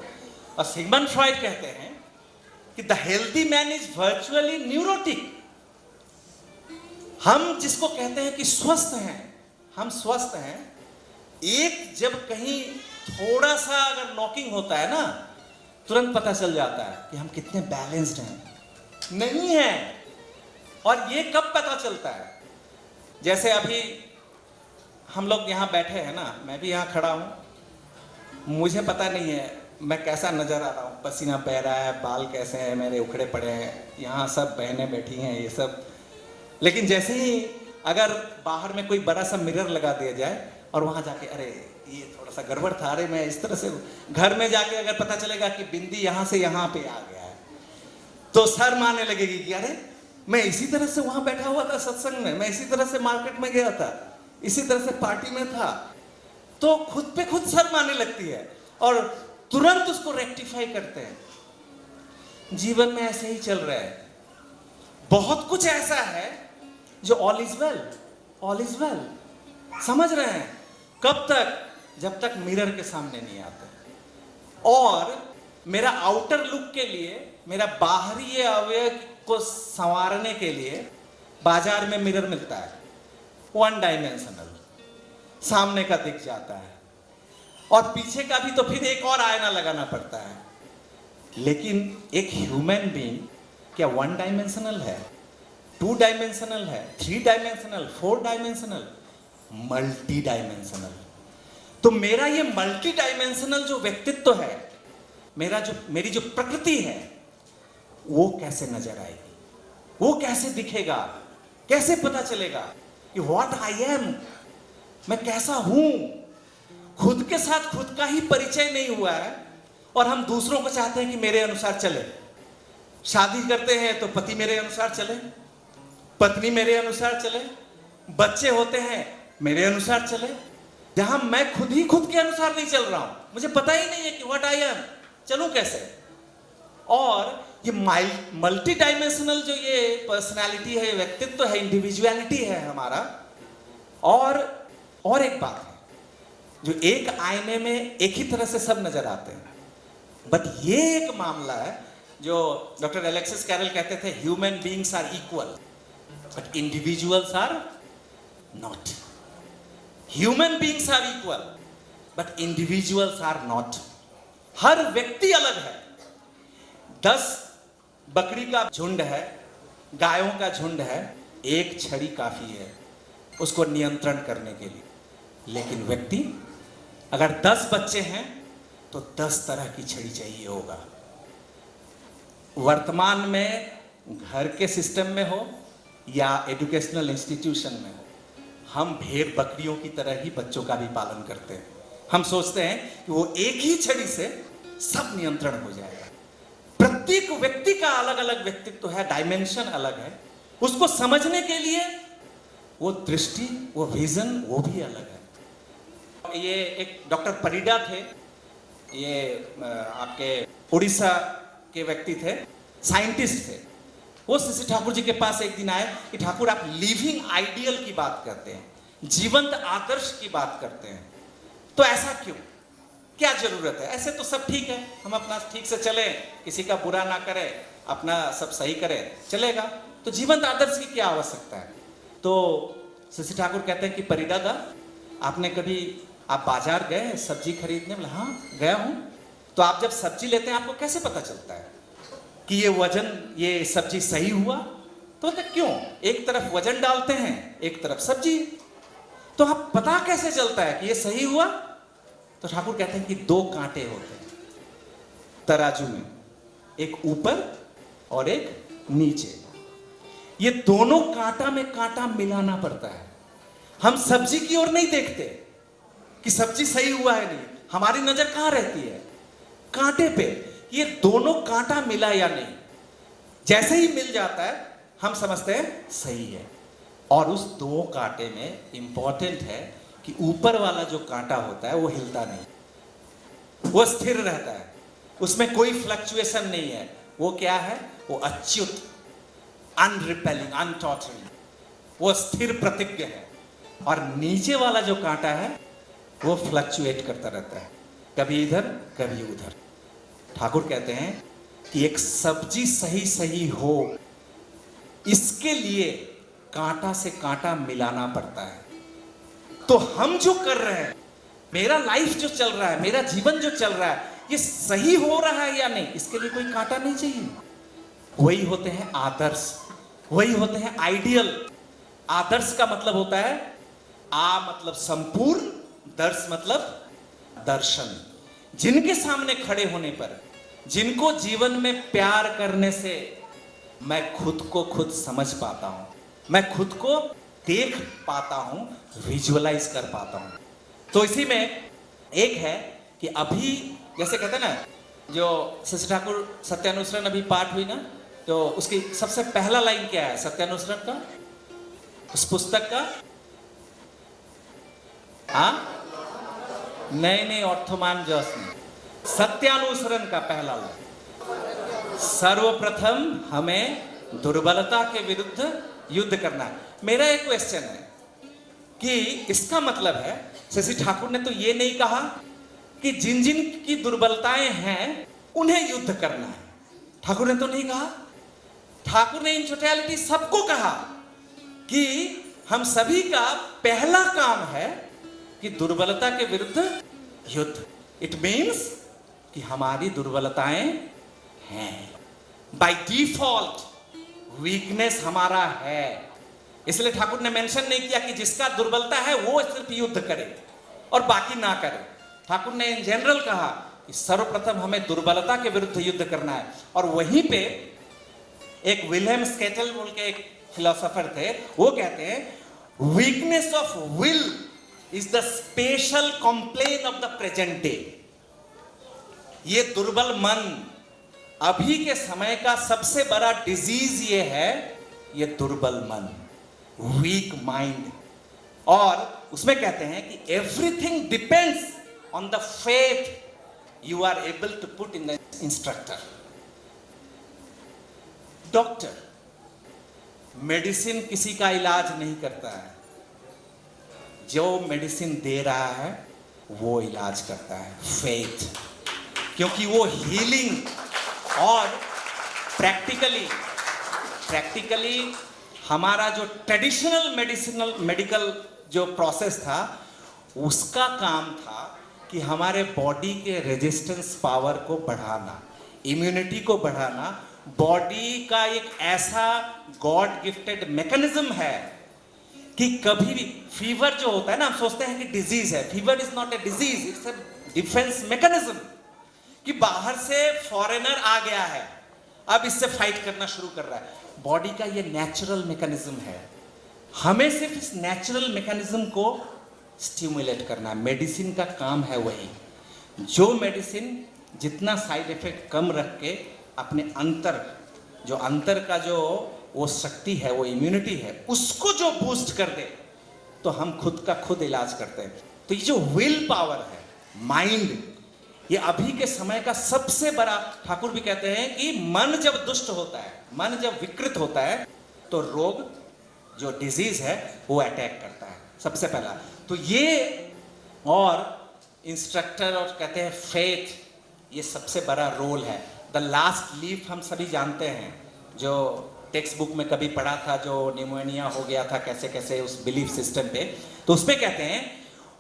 C: और सिगमंड फ्रॉयड कहते हैं कि the healthy man is virtually neurotic. हम जिसको कहते हैं कि स्वस्थ हैं, हम स्वस्थ हैं, एक जब कहीं थोड़ा सा अगर नॉकिंग होता है ना, तुरंत पता चल जाता है कि हम कितने बैलेंस्ड हैं, नहीं है। और ये कब पता चलता है? जैसे अभी हम लोग यहाँ बैठे हैं ना, मैं भी यहाँ खड़ा हूँ, मुझे पता नहीं है मैं कैसा नजर आ रहा हूँ, पसीना बह रहा है, बाल कैसे हैं मेरे, उखड़े पड़े हैं, यहाँ सब बहनें बैठी हैं, ये सब। लेकिन जैसे ही अगर बाहर में कोई बड़ा सा मिरर लगा दिया जाए और वहाँ जाके अरे ये थोड़ा सा गड़बड़ था, अरे मैं इस तरह से, घर में जाके अगर पता चलेगा कि बिंदी यहाँ से यहाँ पे आ गया है, तो सर मारने लगेगी कि अरे मैं इसी तरह से वहाँ बैठा हुआ था सत्संग में, मैं इसी तरह से मार्केट में गया था, इसी तरह से पार्टी में था। तो खुद पे खुद सर मारने लगती है और तुरंत उसको रेक्टिफाई करते हैं। जीवन में ऐसे ही चल रहा है। बहुत कुछ ऐसा है जो all is well, all is well, समझ रहे हैं? कब तक? जब तक मिरर के सामने नहीं आते। और मेरा आउटर लुक के लिए, मेरा बाहरी अवयव को संवारने के लिए बाजार में मिरर मिलता है, वन डायमेंशनल, सामने का दिख जाता है, और पीछे का भी तो फिर एक और आईना लगाना पड़ता है। लेकिन एक ह्यूमन बीइंग क्या वन डायमेंशनल है, टू डायमेंशनल है, three dimensional, four dimensional, multi dimensional. तो मेरा ये मल्टी डायमेंशनल जो व्यक्तित्व है, मेरी जो प्रकृति है, वो कैसे नजर आएगी, वो कैसे दिखेगा, कैसे पता चलेगा कि व्हाट आई एम, मैं कैसा हूं। खुद के साथ खुद का ही परिचय नहीं हुआ है और हम दूसरों को चाहते हैं कि मेरे अनुसार चले। शादी करते हैं तो पति मेरे अनुसार चले, पत्नी मेरे अनुसार चले, बच्चे होते हैं मेरे अनुसार चले, जहां मैं खुद ही खुद के अनुसार नहीं चल रहा हूं। मुझे पता ही नहीं है कि व्हाट आई एम, चलूं कैसे। और ये मल्टी डायमेंशनल जो ये पर्सनालिटी है, व्यक्तित्व है, इंडिविजुअलिटी है हमारा। और एक बात है, जो एक आईने में एक ही तरह से सब नजर आते हैं, बट ये एक मामला है जो डॉक्टर एलेक्सिस कैरल कहते थे, human beings are equal but individuals are not. Human beings are equal but individuals are not. हर व्यक्ति अलग है। 10 बकरी का झुंड है, गायों का झुंड है, एक छड़ी काफी है उसको नियंत्रण करने के लिए। लेकिन व्यक्ति, अगर 10 बच्चे हैं तो 10 तरह की छड़ी चाहिए होगा। वर्तमान में घर के सिस्टम में हो या एजुकेशनल इंस्टीट्यूशन में हो, हम भेड़ बकरियों की तरह ही बच्चों का भी पालन करते हैं। हम सोचते हैं कि वो एक ही छड़ी से सब नियंत्रण हो जाएगा। प्रत्येक व्यक्ति का अलग अलग व्यक्तित्व है, डायमेंशन अलग है। उसको समझने के लिए वो दृष्टि, वो विजन, वो भी अलग है। ये एक डॉक्टर परिडा थे, ये आपके उड़ीसा के व्यक्ति थे, साइंटिस्ट थे। वो श्री ठाकुर जी के पास एक दिन आए कि ठाकुर आप लिविंग आइडियल की बात करते हैं, जीवंत आदर्श की बात करते हैं, तो ऐसा क्यों, क्या जरूरत है? ऐसे तो सब ठीक है, हम अपना ठीक से चले, किसी का बुरा ना करें, अपना सब सही करें, चलेगा, तो जीवंत आदर्श की क्या आवश्यकता है? तो श्री ठाकुर कहते हैं कि परिदादा, आपने कभी, आप बाजार गए सब्जी खरीदने? बोले हाँ गया हूं। तो आप जब सब्जी लेते हैं आपको कैसे पता चलता है कि ये वजन, ये सब्जी सही हुआ? तो क्यों, एक तरफ वजन डालते हैं, एक तरफ सब्जी, तो आप पता कैसे चलता है कि ये सही हुआ? तो ठाकुर कहते हैं कि 2 कांटे होते हैं तराजू में, एक ऊपर और एक नीचे। ये दोनों कांटा में कांटा मिलाना पड़ता है। हम सब्जी की ओर नहीं देखते कि सब्जी सही हुआ है नहीं, हमारी नजर कहां रहती है? कांटे पे, ये दोनों कांटा मिला या नहीं। जैसे ही मिल जाता है हम समझते हैं सही है। और उस 2 कांटे में इंपॉर्टेंट है कि ऊपर वाला जो कांटा होता है वो हिलता नहीं, वो स्थिर रहता है, उसमें कोई फ्लक्चुएशन नहीं है। वो क्या है? वो अच्युत, अनरिपेलिंग, अनटॉटरिंग, वो स्थिर प्रतिज्ञ है। और नीचे वाला जो कांटा है वो फ्लक्चुएट करता रहता है, कभी इधर कभी उधर। ठाकुर कहते हैं कि एक सब्जी सही सही हो, इसके लिए कांटा से कांटा मिलाना पड़ता है। तो हम जो कर रहे हैं, मेरा लाइफ जो चल रहा है, मेरा जीवन जो चल रहा है, ये सही हो रहा है या नहीं, इसके लिए कोई कांटा नहीं चाहिए। वही होते हैं आदर्श, वही होते हैं आइडियल। आदर्श का मतलब होता है आ मतलब संपूर्ण, दर्श मतलब दर्शन। जिनके सामने खड़े होने पर, जिनको जीवन में प्यार करने से मैं खुद को खुद समझ पाता हूं, मैं खुद को देख पाता हूं, विजुअलाइज कर पाता हूं। तो इसी में एक है कि अभी जैसे कहते हैं ना, जो श्री ठाकुर सत्यानुसरण अभी पाठ हुई ना, तो उसकी सबसे पहला लाइन क्या है सत्यानुसरण का, उस पुस्तक का? हाँ नहीं, ऑर्थोमान जॉस ने सत्यानुसरण का पहला लाइन, सर्वप्रथम हमें दुर्बलता के विरुद्ध युद्ध करना है। मेरा एक क्वेश्चन है कि इसका मतलब है शशि ठाकुर ने तो ये नहीं कहा कि जिन जिन की दुर्बलताएं हैं उन्हें युद्ध करना है। ठाकुर ने तो नहीं कहा। ठाकुर ने इन टोटैलिटी सबको कहा कि हम सभी का पहला काम है कि दुर्बलता के विरुद्ध युद्ध। इट मीन्स कि हमारी दुर्बलताएं हैं, बाय डिफॉल्ट वीकनेस हमारा है। इसलिए ठाकुर ने मेंशन नहीं किया कि जिसका दुर्बलता है वो सिर्फ युद्ध करे और बाकी ना करे। ठाकुर ने इन जनरल कहा कि सर्वप्रथम हमें दुर्बलता के विरुद्ध युद्ध करना है। और वहीं पे एक विलियम स्केटल बोल के एक फिलोसोफर थे, वो कहते हैं weakness of will is the special complain of the present day. ये दुर्बल मन अभी के समय का सबसे बड़ा डिजीज ये है, ये दुर्बल मन, वीक माइंड। और उसमें कहते हैं कि everything depends on the faith you are able to put in the instructor. Doctor medicine किसी का इलाज नहीं करता है, जो मेडिसिन दे रहा है वो इलाज करता है, फेथ। क्योंकि वो हीलिंग और प्रैक्टिकली हमारा जो ट्रेडिशनल मेडिकल जो प्रोसेस था, उसका काम था कि हमारे बॉडी के रेजिस्टेंस पावर को बढ़ाना, इम्यूनिटी को बढ़ाना। बॉडी का एक ऐसा गॉड गिफ्टेड मैकेनिज्म है कि कभी भी फीवर जो होता है ना, हम सोचते हैं कि डिजीज है। Fever is not a disease, it's a defence mechanism. कि बाहर से फॉरेनर आ गया है, अब इससे फाइट करना शुरू कर रहा है। बॉडी का ये नेचुरल मैकेनिज्म है, हमें सिर्फ इस नेचुरल मैकेनिज्म को स्टिमुलेट करना है। मेडिसिन का काम है वही। जो मेडिसिन जितना साइड इफेक्ट कम रख के अपने अंतर का जो वो शक्ति है, वो इम्यूनिटी है, उसको जो बूस्ट कर दे, तो हम खुद का खुद इलाज करते हैं। तो ये जो विल पावर है, माइंड, ये अभी के समय का सबसे बड़ा, ठाकुर भी कहते हैं कि मन जब दुष्ट होता है, मन जब विकृत होता है, तो रोग जो डिजीज है वो अटैक करता है सबसे पहला। तो ये और इंस्ट्रक्टर और कहते हैं फेथ, ये सबसे बड़ा रोल है। द लास्ट लीफ हम सभी जानते हैं, जो टेक्स्ट बुक में कभी पढ़ा था, जो निमोनिया हो गया था कैसे कैसे उस बिलीफ सिस्टम पे। तो उसमें कहते हैं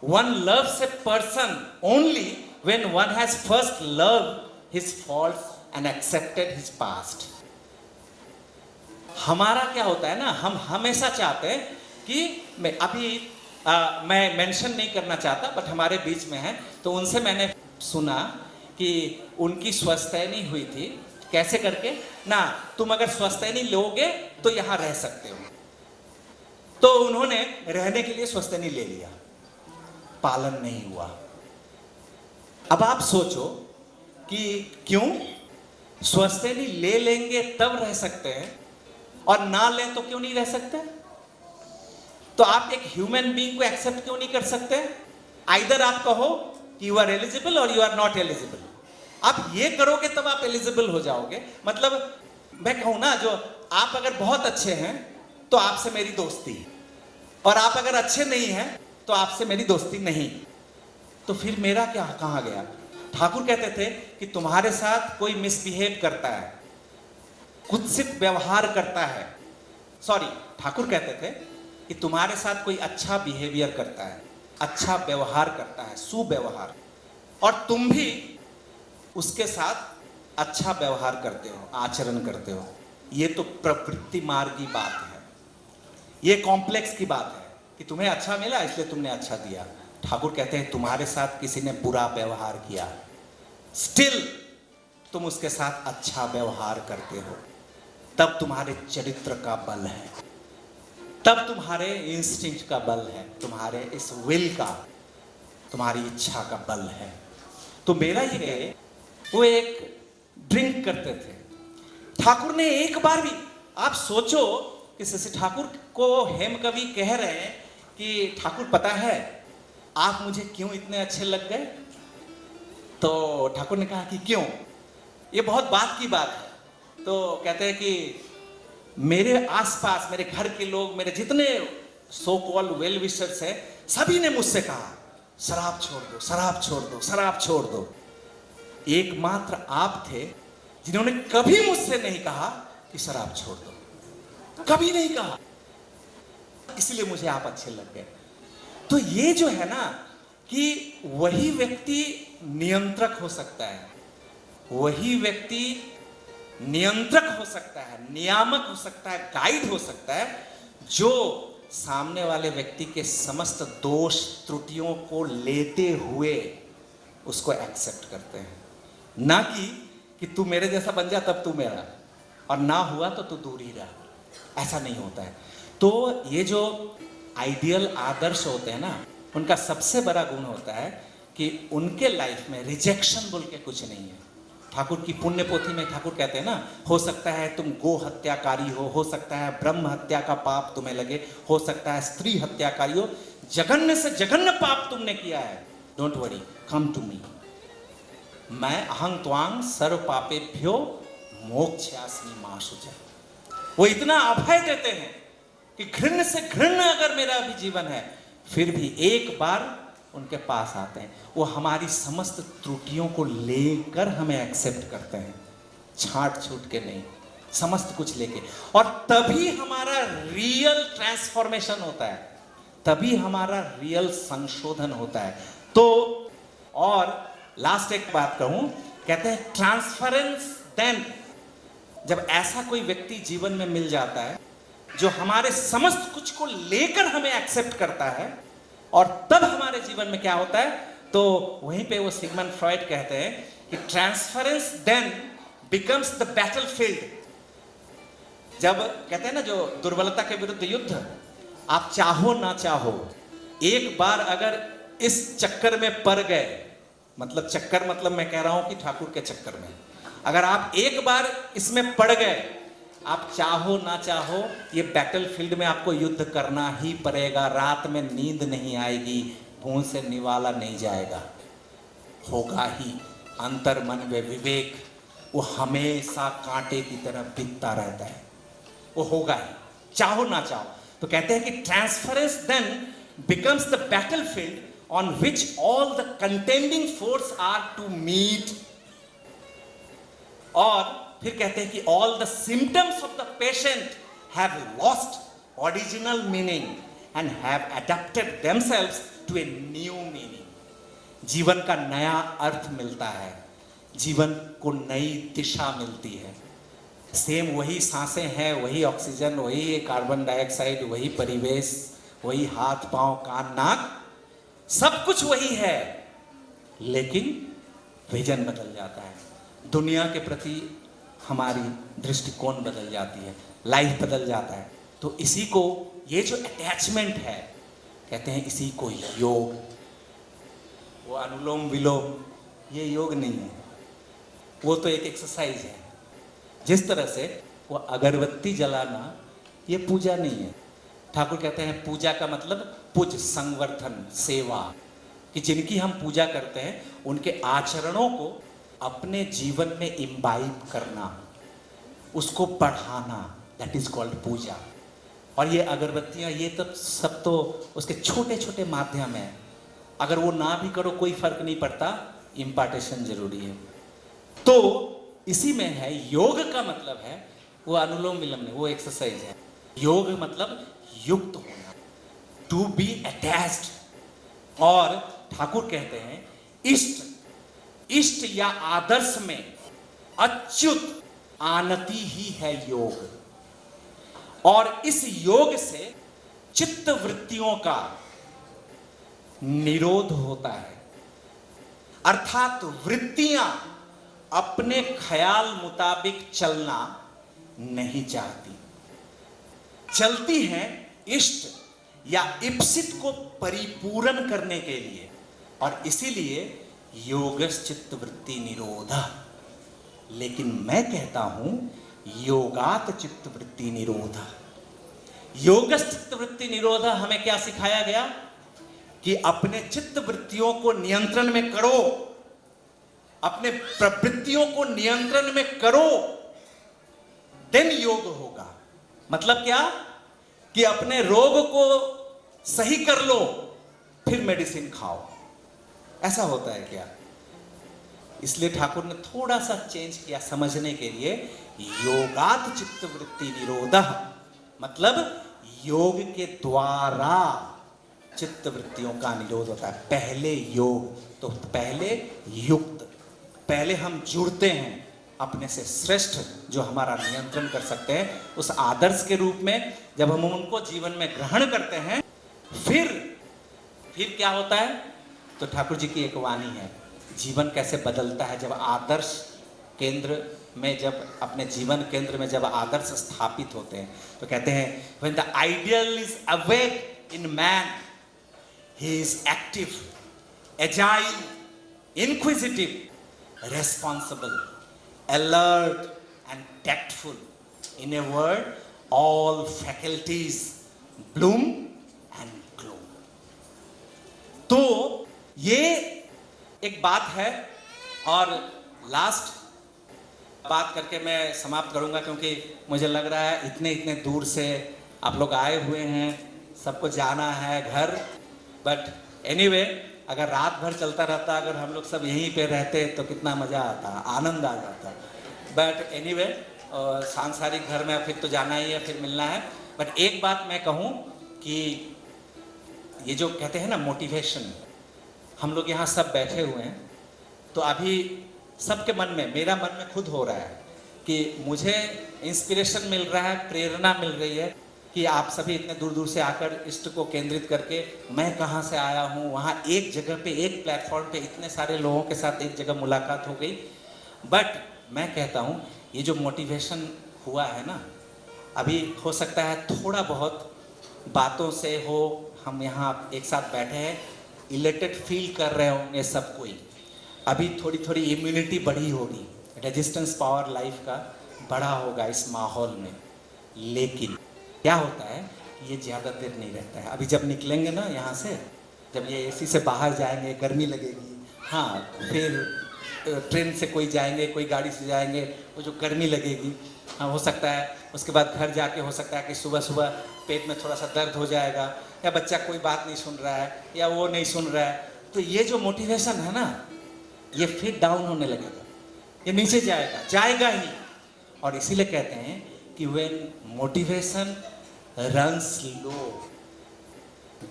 C: one loves a person only when one has first loved his faults and accepted his past। हमारा क्या होता है ना, हम हमेशा चाहते हैं कि मैं मेंशन नहीं करना चाहता, बट हमारे बीच में है, तो उनसे मैंने सुना कि उनकी स्वस्थैनी हुई थी। कैसे करके ना, तुम अगर स्वस्थैनी लोगे तो यहां रह सकते हो। तो उन्होंने रहने के लिए स्वस्थैनी ले लिया, पालन नहीं हुआ। अब आप सोचो कि क्यों स्वस्थैनी ले लेंगे तब रह सकते हैं और ना लें तो क्यों नहीं रह सकते? तो आप एक ह्यूमन बीइंग को एक्सेप्ट क्यों नहीं कर सकते? आइदर आप कहो कि यू आर एलिजिबल और यू आर नॉट एलिजिबल। आप ये करोगे तब आप एलिजिबल हो जाओगे। मतलब मैं कहूं ना, जो आप अगर बहुत अच्छे हैं तो आपसे मेरी दोस्ती, और आप अगर अच्छे नहीं हैं तो आपसे मेरी दोस्ती नहीं। तो फिर मेरा क्या कहाँ गया? ठाकुर कहते थे कि तुम्हारे साथ कोई मिसबिहेव करता है, कुत्सित व्यवहार करता है, सॉरी, ठाकुर कहते थे कि तुम्हारे साथ कोई अच्छा बिहेवियर करता है, अच्छा व्यवहार करता है, सुव्यवहार, और तुम भी उसके साथ अच्छा व्यवहार करते हो, आचरण करते हो। ये तो प्रवृत्ति मार्ग की बात है, ये कॉम्प्लेक्स की बात है कि तुम्हें अच्छा मिला इसलिए तुमने अच्छा दिया। ठाकुर कहते हैं तुम्हारे साथ किसी ने बुरा व्यवहार किया, स्टिल तुम उसके साथ अच्छा व्यवहार करते हो, तब तुम्हारे चरित्र का बल है, तब तुम्हारे इंस्टिंक्ट का बल है, तुम्हारे इस विल का, तुम्हारी इच्छा का बल है। तो मेरा ये, वो एक ड्रिंक करते थे। ठाकुर ने एक बार भी, आप सोचो कि शशि ठाकुर को हेम कवि कह रहे हैं कि ठाकुर पता है आप मुझे क्यों इतने अच्छे लग गए? तो ठाकुर ने कहा कि क्यों? ये बहुत बात की बात है। तो कहते हैं कि मेरे आसपास, मेरे घर के लोग, मेरे जितने सो कॉल्ड वेल विशर्स हैं, सभी ने मुझसे कहा शराब छोड़ दो, शराब छोड़ दो, शराब छोड़ दो। एकमात्र आप थे जिन्होंने कभी मुझसे नहीं कहा कि शराब छोड़ दो, कभी नहीं कहा। इसलिए मुझे आप अच्छे लग गए। तो ये जो है ना कि वही व्यक्ति नियंत्रक हो सकता है, वही व्यक्ति नियंत्रक हो सकता है, नियामक हो सकता है, गाइड हो सकता है, जो सामने वाले व्यक्ति के समस्त दोष त्रुटियों को लेते हुए उसको एक्सेप्ट करते हैं। ना कि तू मेरे जैसा बन जा तब तू मेरा, और ना हुआ तो तू दूर ही रहा, ऐसा नहीं होता है। तो ये जो आइडियल आदर्श होते हैं ना, उनका सबसे बड़ा गुण होता है कि उनके लाइफ में रिजेक्शन बोल के कुछ नहीं है। ठाकुर की पुण्य पोथी में ठाकुर कहते हैं ना, हो सकता है तुम गो हत्याकारी हो सकता है ब्रह्म हत्या का पाप तुम्हें लगे, हो सकता है स्त्री हत्याकारी हो, जघन्य से जघन्य पाप तुमने किया है, don't worry, come to me, मैं अहं त्वांग सर्व पापेभ्यो मोक्षयास्मि मा शुचः। वो इतना अभय देते हैं कि घृण्य से घृण्य अगर मेरा भी जीवन है, फिर भी एक बार उनके पास आते हैं, वो हमारी समस्त त्रुटियों को लेकर हमें एक्सेप्ट करते हैं, छांट छूट के नहीं, समस्त कुछ लेके। और तभी हमारा रियल ट्रांसफॉर्मेशन होता है, तभी हमारा रियल संशोधन होता है। तो और लास्ट एक बात कहूं, कहते हैं ट्रांसफरेंस देन, जब ऐसा कोई व्यक्ति जीवन में मिल जाता है जो हमारे समस्त कुछ को लेकर हमें एक्सेप्ट करता है, और तब हमारे जीवन में क्या होता है, तो वहीं पे वो सिगमंड फ्रॉइड कहते हैं कि transference then becomes the battlefield. जब कहते हैं ना, जो दुर्बलता के विरुद्ध युद्ध, आप चाहो ना चाहो, एक बार अगर इस चक्कर में पड़ गए, मतलब चक्कर मतलब मैं कह रहा हूं कि ठाकुर के चक्कर में, अगर आप एक बार इसमें पड़ गए, आप चाहो ना चाहो, ये बैटलफील्ड में आपको युद्ध करना ही पड़ेगा। रात में नींद नहीं आएगी, भून से निवाला नहीं जाएगा, होगा ही। अंतर मन में विवेक वो हमेशा कांटे की तरह बिकता रहता है, वो होगा ही, चाहो ना चाहो। तो कहते हैं कि transference then becomes the battlefield on which all the contending force are to meet। और फिर कहते हैं कि all the symptoms of the patient have lost original meaning and have adapted themselves to a new meaning। जीवन का नया अर्थ मिलता है, जीवन को नई दिशा मिलती है। सेम वही सांसें हैं, वही ऑक्सीजन, वही कार्बन डाइऑक्साइड, वही परिवेश, वही हाथ पांव कान नाक, सब कुछ वही है, लेकिन विजन बदल जाता है, दुनिया के प्रति हमारी दृष्टिकोण बदल जाती है, लाइफ बदल जाता है। तो इसी को, ये जो अटैचमेंट है, कहते हैं इसी को योग। वो अनुलोम विलोम ये योग नहीं है, वो तो एक एक्सरसाइज है। जिस तरह से वो अगरबत्ती जलाना ये पूजा नहीं है। ठाकुर कहते हैं पूजा का मतलब पूज, संवर्धन, सेवा, कि जिनकी हम पूजा करते हैं उनके आचरणों को अपने जीवन में इम्बाइब करना, उसको बढ़ाना, दैट इज कॉल्ड पूजा। और ये अगरबत्तियाँ, ये तो सब तो उसके छोटे छोटे माध्यम हैं, अगर वो ना भी करो कोई फर्क नहीं पड़ता, इम्पार्टेशन जरूरी है। तो इसी में है योग का मतलब है वो अनुलोम विलोम नहीं, वो एक्सरसाइज है। योग मतलब युक्त होना, टू बी अटैच्ड। और ठाकुर कहते हैं इष्ट या आदर्श में अच्युत आनति ही है योग। और इस योग से चित्त वृत्तियों का निरोध होता है, अर्थात वृत्तियां अपने ख्याल मुताबिक चलना नहीं चाहती, चलती हैं इष्ट या इप्सित को परिपूर्ण करने के लिए। और इसीलिए योगस चित्त वृत्ति निरोधा। लेकिन मैं कहता हूं योगात चित्त वृत्ति निरोधा। योगस चित्त वृत्ति निरोधा हमें क्या सिखाया गया कि अपने चित्त वृत्तियों को नियंत्रण में करो, अपने प्रवृत्तियों को नियंत्रण में करो, देन योग होगा। मतलब क्या कि अपने रोग को सही कर लो, फिर मेडिसिन खाओ। ऐसा होता है क्या? इसलिए ठाकुर ने थोड़ा सा चेंज किया समझने के लिए। योगात चित्त वृत्ति निरोधः मतलब योग के द्वारा चित्त वृत्तियों का निरोध होता है। पहले योग, तो पहले युक्त, पहले हम जुड़ते हैं अपने से श्रेष्ठ जो हमारा नियंत्रण कर सकते हैं उस आदर्श के रूप में। जब हम उनको जीवन में ग्रहण करते हैं, फिर क्या होता है? तो ठाकुर जी की एक वाणी है, जीवन कैसे बदलता है जब आदर्श केंद्र में, जब अपने जीवन केंद्र में जब आदर्श स्थापित होते हैं। तो कहते हैं when the ideal is awake in man, he is active, agile, inquisitive, responsible, alert and tactful. In a word, all faculties bloom and glow. तो ये एक बात है, और लास्ट बात करके मैं समाप्त करूंगा, क्योंकि मुझे लग रहा है इतने दूर से आप लोग आए हुए हैं, सबको जाना है घर। बट एनीवे, अगर रात भर चलता रहता, अगर हम लोग सब यहीं पे रहते तो कितना मज़ा आता, आनंद आ जाता। बट एनीवे, सांसारिक घर में फिर तो जाना ही है, फिर मिलना है। बट एक बात मैं कहूँ कि ये जो कहते हैं ना मोटिवेशन, हम लोग यहाँ सब बैठे हुए हैं, तो अभी सबके मन में, मेरा मन में खुद हो रहा है कि मुझे इंस्पिरेशन मिल रहा है, प्रेरणा मिल रही है कि आप सभी इतने दूर दूर से आकर इष्ट को केंद्रित करके, मैं कहाँ से आया हूँ, वहाँ एक जगह पे, एक प्लेटफॉर्म पे इतने सारे लोगों के साथ एक जगह मुलाकात हो गई। बट मैं कहता हूँ ये जो मोटिवेशन हुआ है ना, अभी हो सकता है थोड़ा बहुत बातों से हो, हम यहाँ एक साथ बैठे हैं, इलेक्टेड फील कर रहे होंगे सब कोई, अभी थोड़ी थोड़ी इम्यूनिटी बढ़ी होगी, रेजिस्टेंस पावर लाइफ का बढ़ा होगा इस माहौल में। लेकिन क्या होता है, ये ज़्यादा देर नहीं रहता है। अभी जब निकलेंगे ना यहाँ से, जब ये एसी से बाहर जाएंगे, गर्मी लगेगी, हाँ, फिर ट्रेन से कोई जाएंगे, कोई गाड़ी से जाएंगे, वो जो गर्मी लगेगी, हाँ, हो सकता है उसके बाद घर जाके हो सकता है कि सुबह सुबह पेट में थोड़ा सा दर्द हो जाएगा, या बच्चा कोई बात नहीं सुन रहा है, या वो नहीं सुन रहा है, तो ये जो मोटिवेशन है ना, ये फिर डाउन होने लगेगा, ये नीचे जाएगा ही। और इसीलिए कहते हैं कि when motivation runs low,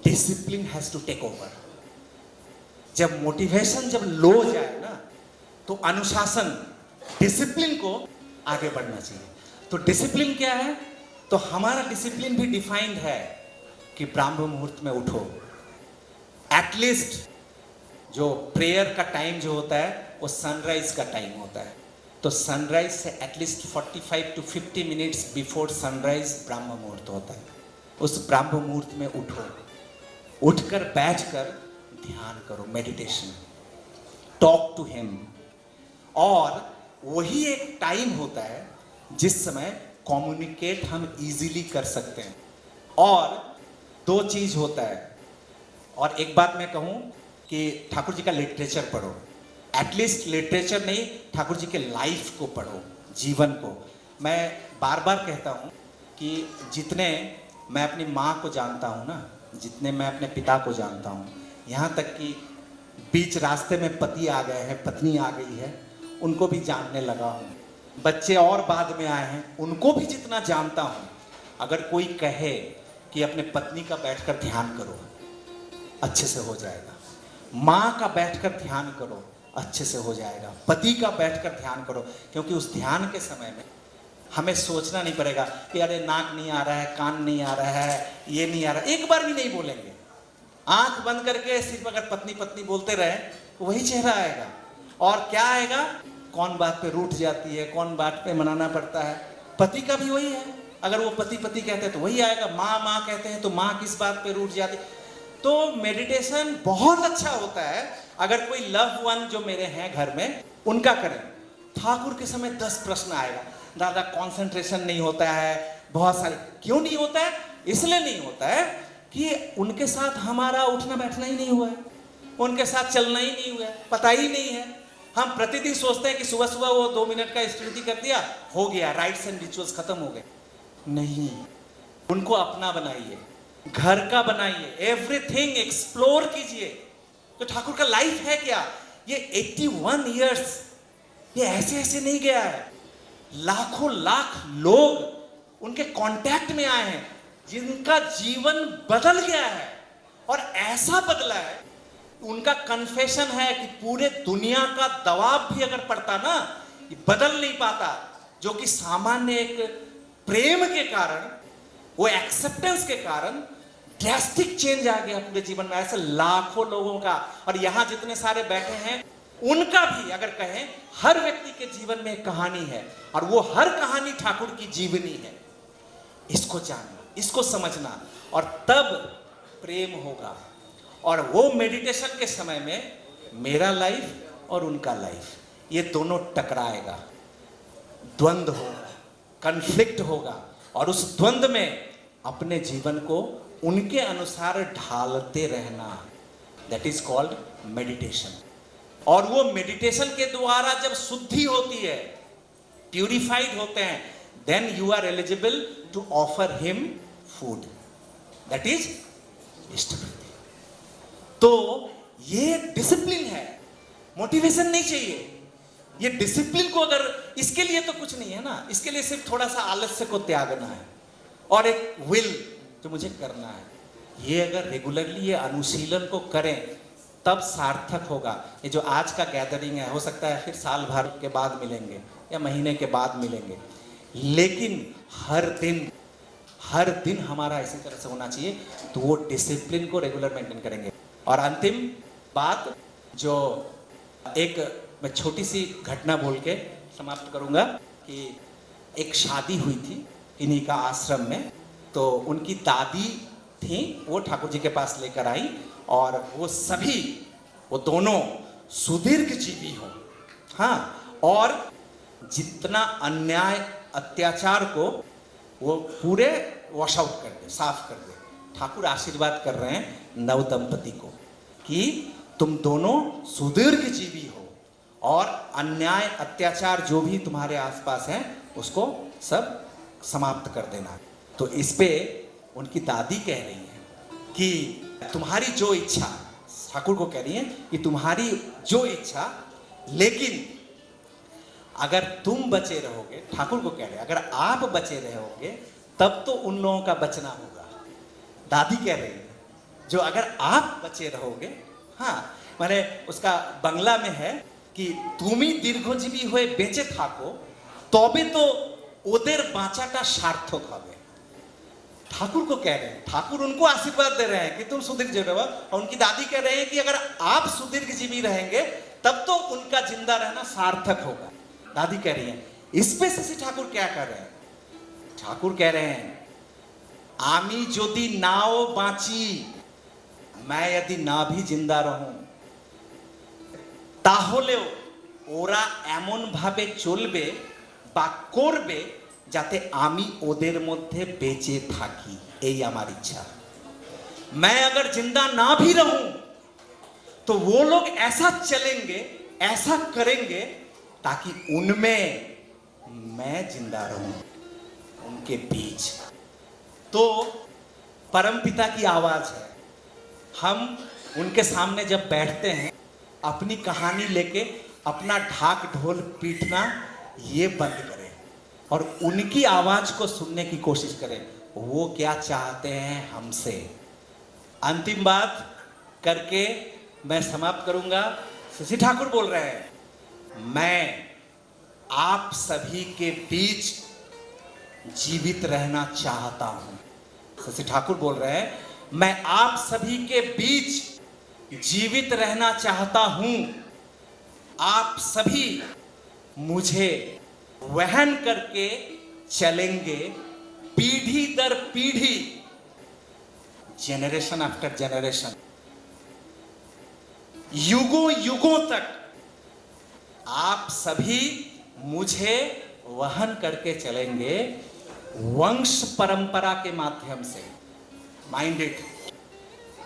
C: discipline has to take over. जब मोटिवेशन जब लो जाए ना, तो अनुशासन, डिसिप्लिन को आगे बढ़ना चाहिए। तो डिसिप्लिन क्या है? तो हमारा डिसिप्लिन भी डिफाइंड है कि ब्राह्म मुहूर्त में उठो। एटलीस्ट जो प्रेयर का टाइम जो होता है वो सनराइज का टाइम होता है, तो सनराइज से at least 45 to 50 minutes before sunrise ब्राह्म मुहूर्त होता है। उस ब्राह्म मुहूर्त में उठो, उठकर बैठकर ध्यान करो, मेडिटेशन, टॉक टू हिम। और वही एक टाइम होता है जिस समय कम्युनिकेट हम इजीली कर सकते हैं। और दो चीज होता है, और एक बात मैं कहूँ कि ठाकुर जी का लिटरेचर पढ़ो, एटलीस्ट लिटरेचर नहीं, ठाकुर जी के लाइफ को पढ़ो, जीवन को। मैं बार बार कहता हूँ कि जितने मैं अपनी माँ को जानता हूँ ना, जितने मैं अपने पिता को जानता हूँ, यहाँ तक कि बीच रास्ते में पति आ गए हैं, पत्नी आ गई है, उनको भी जानने लगा हूँ, बच्चे और बाद में आए हैं, उनको भी जितना जानता हूँ, अगर कोई कहे कि अपने पत्नी का बैठकर ध्यान करो, अच्छे से हो जाएगा। माँ का बैठकर ध्यान करो, अच्छे से हो जाएगा। पति का बैठकर ध्यान करो, क्योंकि उस ध्यान के समय में हमें सोचना नहीं पड़ेगा कि अरे नाक नहीं आ रहा है, कान नहीं आ रहा है, ये नहीं आ रहा है, एक बार भी नहीं बोलेंगे। आंख बंद करके सिर्फ अगर पत्नी पत्नी बोलते रहे तो वही चेहरा आएगा। और क्या आएगा? कौन बात पे रूठ जाती है, कौन बात पे मनाना पड़ता है, पति का भी वही है। अगर वो पति पति कहते हैं तो वही आएगा, माँ माँ कहते हैं तो माँ किस बात पे रूठ जाती। तो मेडिटेशन बहुत अच्छा होता है अगर कोई लव वन जो मेरे हैं घर में उनका करें। ठाकुर के समय 10 प्रश्न आएगा, दादा कंसंट्रेशन नहीं होता है, बहुत सारे। क्यों नहीं होता है? इसलिए नहीं होता है कि उनके साथ हमारा उठना बैठना ही नहीं हुआ है, उनके साथ चलना ही नहीं हुआ है, पता ही नहीं है। हम प्रतिदिन सोचते हैं कि सुबह सुबह वो 2 मिनट का स्तुति कर दिया, हो गया, राइट्स एंड रिचुअल्स खत्म हो गए। नहीं, उनको अपना बनाइए, घर का बनाइए, एवरीथिंग एक्सप्लोर कीजिए। तो ठाकुर का लाइफ है क्या? ये 81 इयर्स ये ऐसे ऐसे नहीं गया है। लाखों लाख लोग उनके कांटेक्ट में आए हैं, जिनका जीवन बदल गया है और ऐसा बदला है, उनका कन्फेशन है कि पूरे दुनिया का दबाव भी अगर पड़ता ना, ये बदल नहीं पाता, जो कि सामान्य एक प्रेम के कारण, वो एक्सेप्टेंस के कारण ड्रास्टिक चेंज आ गया पूरे जीवन में। ऐसे लाखों लोगों का, और यहां जितने सारे बैठे हैं उनका भी अगर कहें, हर व्यक्ति के जीवन में एक कहानी है, और वो हर कहानी ठाकुर की जीवनी है। इसको जानना, इसको समझना, और तब प्रेम होगा। और वो मेडिटेशन के समय में मेरा लाइफ और उनका लाइफ, ये दोनों टकराएगा, द्वंद्व होगा, कन्फ्लिक्ट होगा, और उस द्वंद्व में अपने जीवन को उनके अनुसार ढालते रहना, दैट इज कॉल्ड मेडिटेशन। और वो मेडिटेशन के द्वारा जब शुद्धि होती है, प्यूरिफाइड होते हैं, then you are eligible to offer him food, that is इष्टवृत्ति। तो ये डिसिप्लिन है, मोटिवेशन नहीं चाहिए। ये डिसिप्लिन को अगर, इसके लिए तो कुछ नहीं है ना, इसके लिए सिर्फ थोड़ा सा आलस्य को त्यागना है और एक विल जो मुझे करना है। ये अगर रेगुलरली ये अनुशीलन को करें तब सार्थक होगा। ये जो आज का गैदरिंग है, हो सकता है फिर साल भर के बाद मिलेंगे या महीने के बाद मिलेंगे, लेकिन हर दिन हमारा इसी तरह से होना चाहिए, तो वो डिसिप्लिन को रेगुलर मेंटेन करेंगे। और अंतिम बात, जो एक मैं छोटी सी घटना बोल के समाप्त करूंगा, कि एक शादी हुई थी इन्हीं का आश्रम में, तो उनकी दादी थी, वो ठाकुर जी के पास लेकर आई, और वो दोनों सुदीर्घ जीवी हो, हाँ, और जितना अन्याय अत्याचार को वो पूरे वॉश आउट कर दे, साफ कर दे। ठाकुर आशीर्वाद कर रहे हैं नव दंपति को कि तुम दोनों सुदीर्घ जीवी हो, और अन्याय अत्याचार जो भी तुम्हारे आसपास है उसको सब समाप्त कर देना। तो इस पे उनकी दादी कह रही है कि तुम्हारी जो इच्छा, ठाकुर को कह रही है कि तुम्हारी जो इच्छा, लेकिन अगर तुम बचे रहोगे, ठाकुर को कह रहे हैं, अगर आप बचे रहोगे तब तो उन लोगों का बचना होगा। दादी कह रही है, जो अगर आप बचे रहोगे, हाँ, माने उसका बंगला में है कि তুমি দীর্ঘজীবী হয়ে বেঁচে থাকো, তবে তো ওদের বাঁচাটা সার্থক হবে। ठाकुर को कह रहे हैं, ठाकुर उनको आशीर्वाद दे रहे हैं कि तुम सुदीर्घ जीवी रहो, और उनकी दादी कह रहे हैं कि अगर आप सुदीर्घ जीवी रहेंगे तब तो उनका जिंदा रहना सार्थक होगा। दादी कह रही है। इस पे शशि ठाकुर क्या कर रहे हैं? ठाकुर कह रहे हैं, आमी जोदी नाओ बाँची, मैं यदि ना भी जिंदा रहूं, তাহলেও ওরা এমন ভাবে চলবে বা করবে যাতে আমি ওদের মধ্যে বেঁচে থাকি, এই আমার ইচ্ছা। मैं अगर जिंदा ना भी रहूं तो वो लोग ऐसा चलेंगे, ऐसा करेंगे ताकि उनमें मैं जिंदा रहूं, उनके बीच। तो परमपिता की आवाज है। हम उनके सामने जब बैठते हैं, अपनी कहानी लेके अपना ढाक ढोल पीटना ये बंद करें और उनकी आवाज को सुनने की कोशिश करें, वो क्या चाहते हैं हमसे। अंतिम बात करके मैं समाप्त करूंगा। शशि ठाकुर बोल रहे हैं, मैं आप सभी के बीच जीवित रहना चाहता हूं। शशि ठाकुर बोल रहे हैं, मैं आप सभी के बीच जीवित रहना चाहता हूं। आप सभी मुझे वहन करके चलेंगे, पीढ़ी दर पीढ़ी, जनरेशन आफ्टर जनरेशन, युगों युगों तक आप सभी मुझे वहन करके चलेंगे, वंश परंपरा के माध्यम से। Mind it,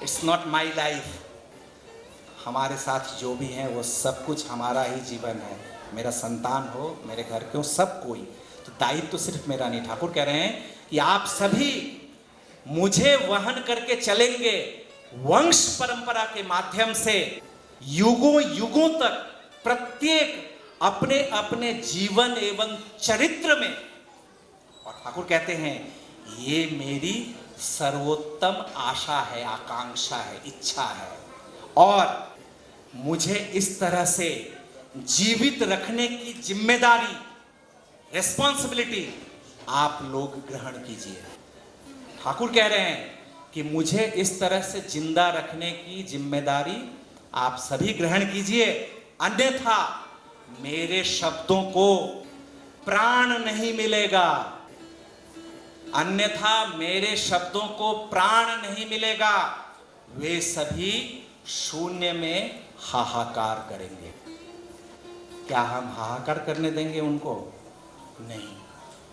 C: it's not my life. हमारे साथ जो भी हैं वो सब कुछ हमारा ही जीवन है। मेरा संतान हो, मेरे घर के हो, सब कोई, तो दायित्व तो सिर्फ मेरा नहीं। ठाकुर कह रहे हैं कि आप सभी मुझे वहन करके चलेंगे, वंश परंपरा के माध्यम से, युगों युगों तक, प्रत्येक अपने अपने जीवन एवं चरित्र में। और ठाकुर कहते हैं, ये मेरी सर्वोत्तम आशा है, आकांक्षा है, इच्छा है, और मुझे इस तरह से जीवित रखने की जिम्मेदारी, रिस्पॉन्सिबिलिटी आप लोग ग्रहण कीजिए। ठाकुर कह रहे हैं कि मुझे इस तरह से जिंदा रखने की जिम्मेदारी आप सभी ग्रहण कीजिए, अन्यथा मेरे शब्दों को प्राण नहीं मिलेगा, अन्यथा मेरे शब्दों को प्राण नहीं मिलेगा। वे सभी शून्य में हाहाकार करेंगे। क्या हम हाहाकार करने देंगे उनको? नहीं।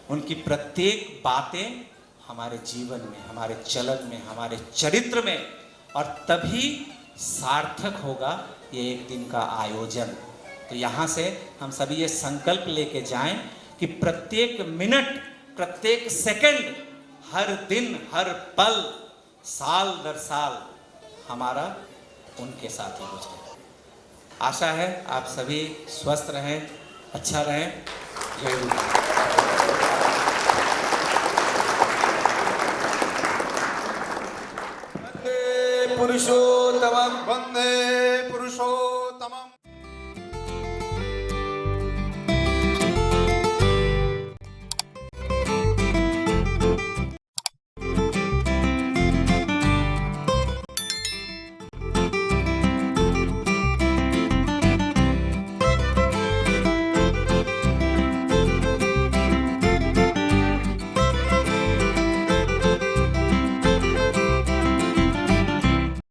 C: उनकी प्रत्येक बातें हमारे जीवन में, हमारे चलन में, हमारे चरित्र में, और तभी सार्थक होगा ये एक दिन का आयोजन। तो यहाँ से हम सभी ये संकल्प लेके जाएं कि प्रत्येक मिनट, प्रत्येक सेकंड, हर दिन, हर पल, साल दर साल हमारा उनके साथ ही गुजरे। आशा है आप सभी स्वस्थ रहें, अच्छा रहें। जय गुरु।
D: पुरुषोत्तमं वन्दे पुरुषोत्तमम्।